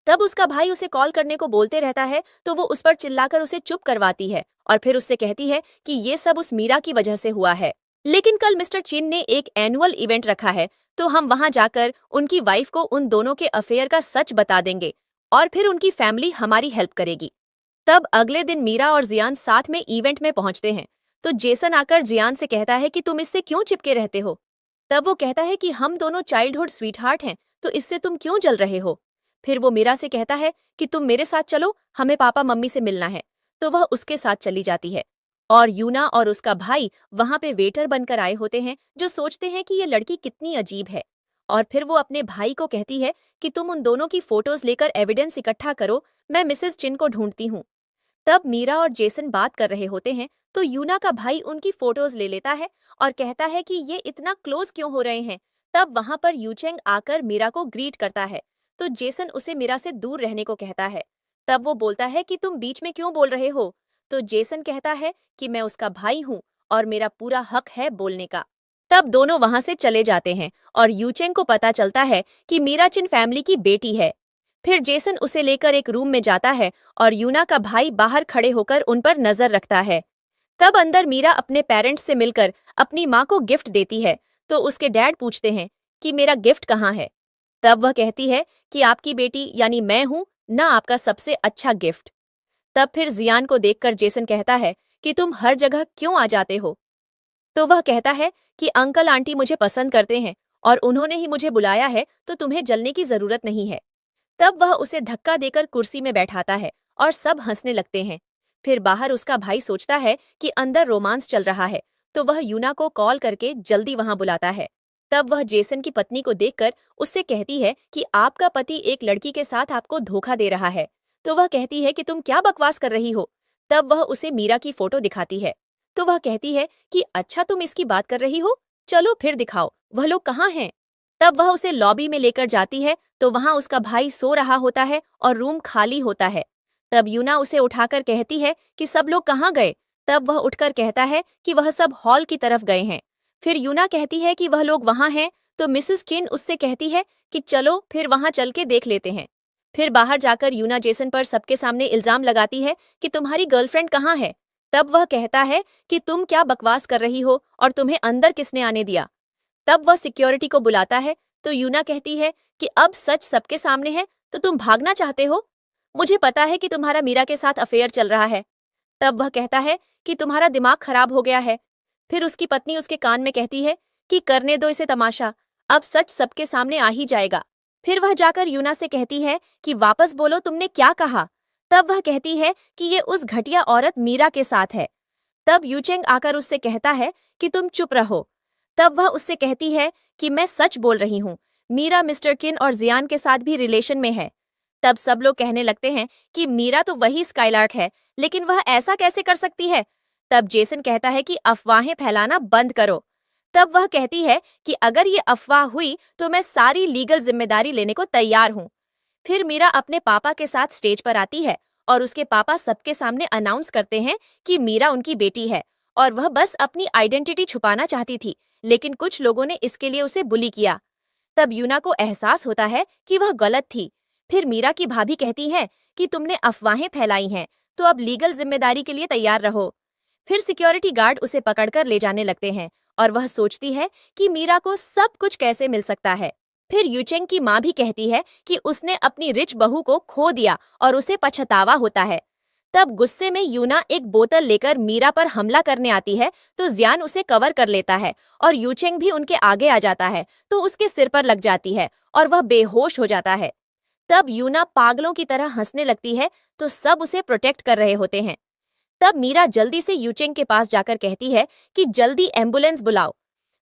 तब उसका भाई उसे कॉल करने को बोलते रहता है तो वो उस पर चिल्लाकर उसे चुप करवाती है और फिर उससे कहती है कि ये सब उस मीरा की वजह से हुआ है, लेकिन कल मिस्टर चिन ने एक एनुअल इवेंट रखा है तो हम वहां जाकर उनकी वाइफ को उन दोनों के अफेयर का सच बता देंगे और फिर उनकी फैमिली हमारी हेल्प करेगी। तब अगले दिन मीरा और जियान साथ में इवेंट में पहुंचते हैं तो जेसन आकर जियान से कहता है कि तुम इससे क्यों चिपके रहते हो। तब वो कहता है कि हम दोनों चाइल्डहुड स्वीटहार्ट हैं तो इससे तुम क्यों जल रहे हो। फिर वो मीरा से कहता है कि तुम मेरे साथ चलो, हमें पापा मम्मी से मिलना है, तो वह उसके साथ चली जाती है। और यूना और उसका भाई वहां पे वेटर बनकर आए होते हैं जो सोचते हैं कि ये लड़की कितनी अजीब है और फिर वो अपने भाई को कहती है कि तुम उन दोनों की फोटोज लेकर एविडेंस इकट्ठा करो, मैं मिसेस चिन को ढूंढती हूँ। तब मीरा और जेसन बात कर रहे होते हैं तो यूना का भाई उनकी फोटोज ले लेता है और कहता है कि ये इतना क्लोज क्यों हो रहे हैं। तब वहां पर यूचेंग आकर मीरा को ग्रीट करता है तो जेसन उसे मीरा से दूर रहने को कहता है। तब वो बोलता है कि तुम बीच में क्यों बोल रहे हो। तो जेसन कहता है कि मैं उसका भाई हूँ और मेरा पूरा हक है बोलने का। तब दोनों वहां से चले जाते हैं और यूचेंग को पता चलता है कि मीरा चिन फैमिली की बेटी है। फिर जेसन उसे लेकर एक रूम में जाता है और यूना का भाई बाहर खड़े होकर उन पर नजर रखता है। तब अंदर मीरा अपने पेरेंट्स से मिलकर अपनी माँ को गिफ्ट देती है तो उसके डैड पूछते हैं कि मेरा गिफ्ट कहाँ है। तब वह कहती है कि आपकी बेटी यानी मैं हूँ ना आपका सबसे अच्छा गिफ्ट। तब फिर जियान को देखकर जेसन कहता है कि तुम हर जगह क्यों आ जाते हो। तो वह कहता है कि अंकल आंटी मुझे पसंद करते हैं और उन्होंने ही मुझे बुलाया है तो तुम्हें जलने की जरूरत नहीं है। तब वह उसे धक्का देकर कुर्सी में बैठाता है और सब हंसने लगते हैं। फिर बाहर उसका भाई सोचता है कि अंदर रोमांस चल रहा है तो वह यूना को कॉल करके जल्दी वहां बुलाता है। तब वह जेसन की पत्नी को देखकर उससे कहती है कि आपका पति एक लड़की के साथ आपको धोखा दे रहा है। तो वह कहती है कि तुम क्या बकवास कर रही हो। तब वह उसे मीरा की फोटो दिखाती है तो वह कहती है कि अच्छा तुम इसकी बात कर रही हो, चलो फिर दिखाओ वह लोग कहाँ हैं। तब वह उसे लॉबी में लेकर जाती है तो वहां उसका भाई सो रहा होता है और रूम खाली होता है। तब यूना उसे उठाकर कहती है कि सब लोग कहाँ गए। तब वह उठकर कहता है कि वह सब हॉल की तरफ गए हैं। फिर यूना कहती है कि वह लोग वहां हैं तो मिसेस चिन उससे कहती है कि चलो फिर वहां चल के देख लेते हैं। फिर बाहर जाकर यूना जेसन पर सबके सामने इल्जाम लगाती है कि तुम्हारी गर्लफ्रेंड कहाँ है। तब वह कहता है कि तुम क्या बकवास कर रही हो और तुम्हें अंदर किसने आने दिया। तब वह सिक्योरिटी को बुलाता है तो यूना कहती है कि अब सच सबके सामने है तो तुम भागना चाहते हो। मुझे पता है कि तुम्हारा मीरा के साथ अफेयर चल रहा है। तब वह कहता है कि तुम्हारा दिमाग खराब हो गया है। फिर उसकी पत्नी उसके कान में कहती है कि करने दो इसे तमाशा, अब सच सबके सामने आ ही जाएगा। फिर वह जाकर यूना से कहती है कि वापस बोलो तुमने क्या कहा। तब वह कहती है कि ये उस घटिया औरत मीरा के साथ है। तब यूचेंग आकर उससे कहता है कि तुम चुप रहो। तब वह उससे कहती है कि मैं सच बोल रही हूँ, मीरा मिस्टर किन और जियान के साथ भी रिलेशन में है। तब सब लोग कहने लगते हैं कि मीरा तो वही स्काईलार्क है, लेकिन वह ऐसा कैसे कर सकती है। तब जेसन कहता है कि अफवाहें फैलाना बंद करो। तब वह कहती है कि अगर ये अफवाह हुई तो मैं सारी लीगल जिम्मेदारी लेने को तैयार हूँ। फिर मीरा अपने पापा के साथ स्टेज पर आती है और उसके पापा सबके सामने अनाउंस करते हैं कि मीरा उनकी बेटी है और वह बस अपनी आइडेंटिटी छुपाना चाहती थी, लेकिन कुछ लोगों ने इसके लिए उसे बुली किया। तब यूना को एहसास होता है कि वह गलत थी। फिर मीरा की भाभी कहती है कि तुमने अफवाहें फैलाई हैं तो अब लीगल जिम्मेदारी के लिए तैयार रहो। फिर सिक्योरिटी गार्ड उसे पकड़कर ले जाने लगते हैं और वह सोचती है कि मीरा को सब कुछ कैसे मिल सकता है। फिर यूचेंग की माँ भी कहती है कि उसने अपनी रिच बहू को खो दिया और उसे पछतावा होता है। तब गुस्से में यूना एक बोतल लेकर मीरा पर हमला करने आती है तो जियान उसे कवर कर लेता है और यूचेंग भी उनके आगे आ जाता है तो उसके सिर पर लग जाती है और वह बेहोश हो जाता है। तब यूना पागलों की तरह हंसने लगती है तो सब उसे प्रोटेक्ट कर रहे होते हैं। तब मीरा जल्दी से यूचेंग के पास जाकर कहती है कि जल्दी एम्बुलेंस बुलाओ।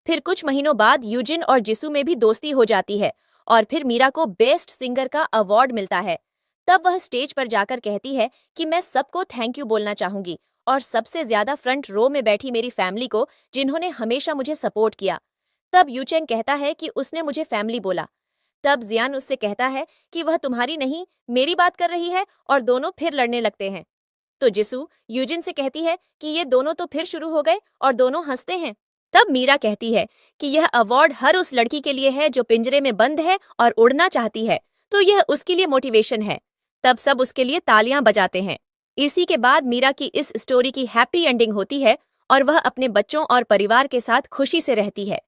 फिर कुछ महीनों बाद यूजिन और जिसू में भी दोस्ती हो जाती है और फिर मीरा को बेस्ट सिंगर का अवार्ड मिलता है। तब वह स्टेज पर जाकर कहती है कि मैं सबको थैंक यू बोलना चाहूंगी और सबसे ज्यादा फ्रंट रो में बैठी मेरी फैमिली को जिन्होंने हमेशा मुझे सपोर्ट किया। तब यूचेंग कहता है कि उसने मुझे फैमिली बोला। तब जियान उससे कहता है कि वह तुम्हारी नहीं मेरी बात कर रही है और दोनों फिर लड़ने लगते हैं। तो जिसू यूजिन से कहती है कि ये दोनों तो फिर शुरू हो गए और दोनों हंसते हैं। तब मीरा कहती है कि यह अवार्ड हर उस लड़की के लिए है जो पिंजरे में बंद है और उड़ना चाहती है, तो यह उसके लिए मोटिवेशन है। तब सब उसके लिए तालियां बजाते हैं। इसी के बाद मीरा की इस स्टोरी की हैप्पी एंडिंग होती है और वह अपने बच्चों और परिवार के साथ खुशी से रहती है।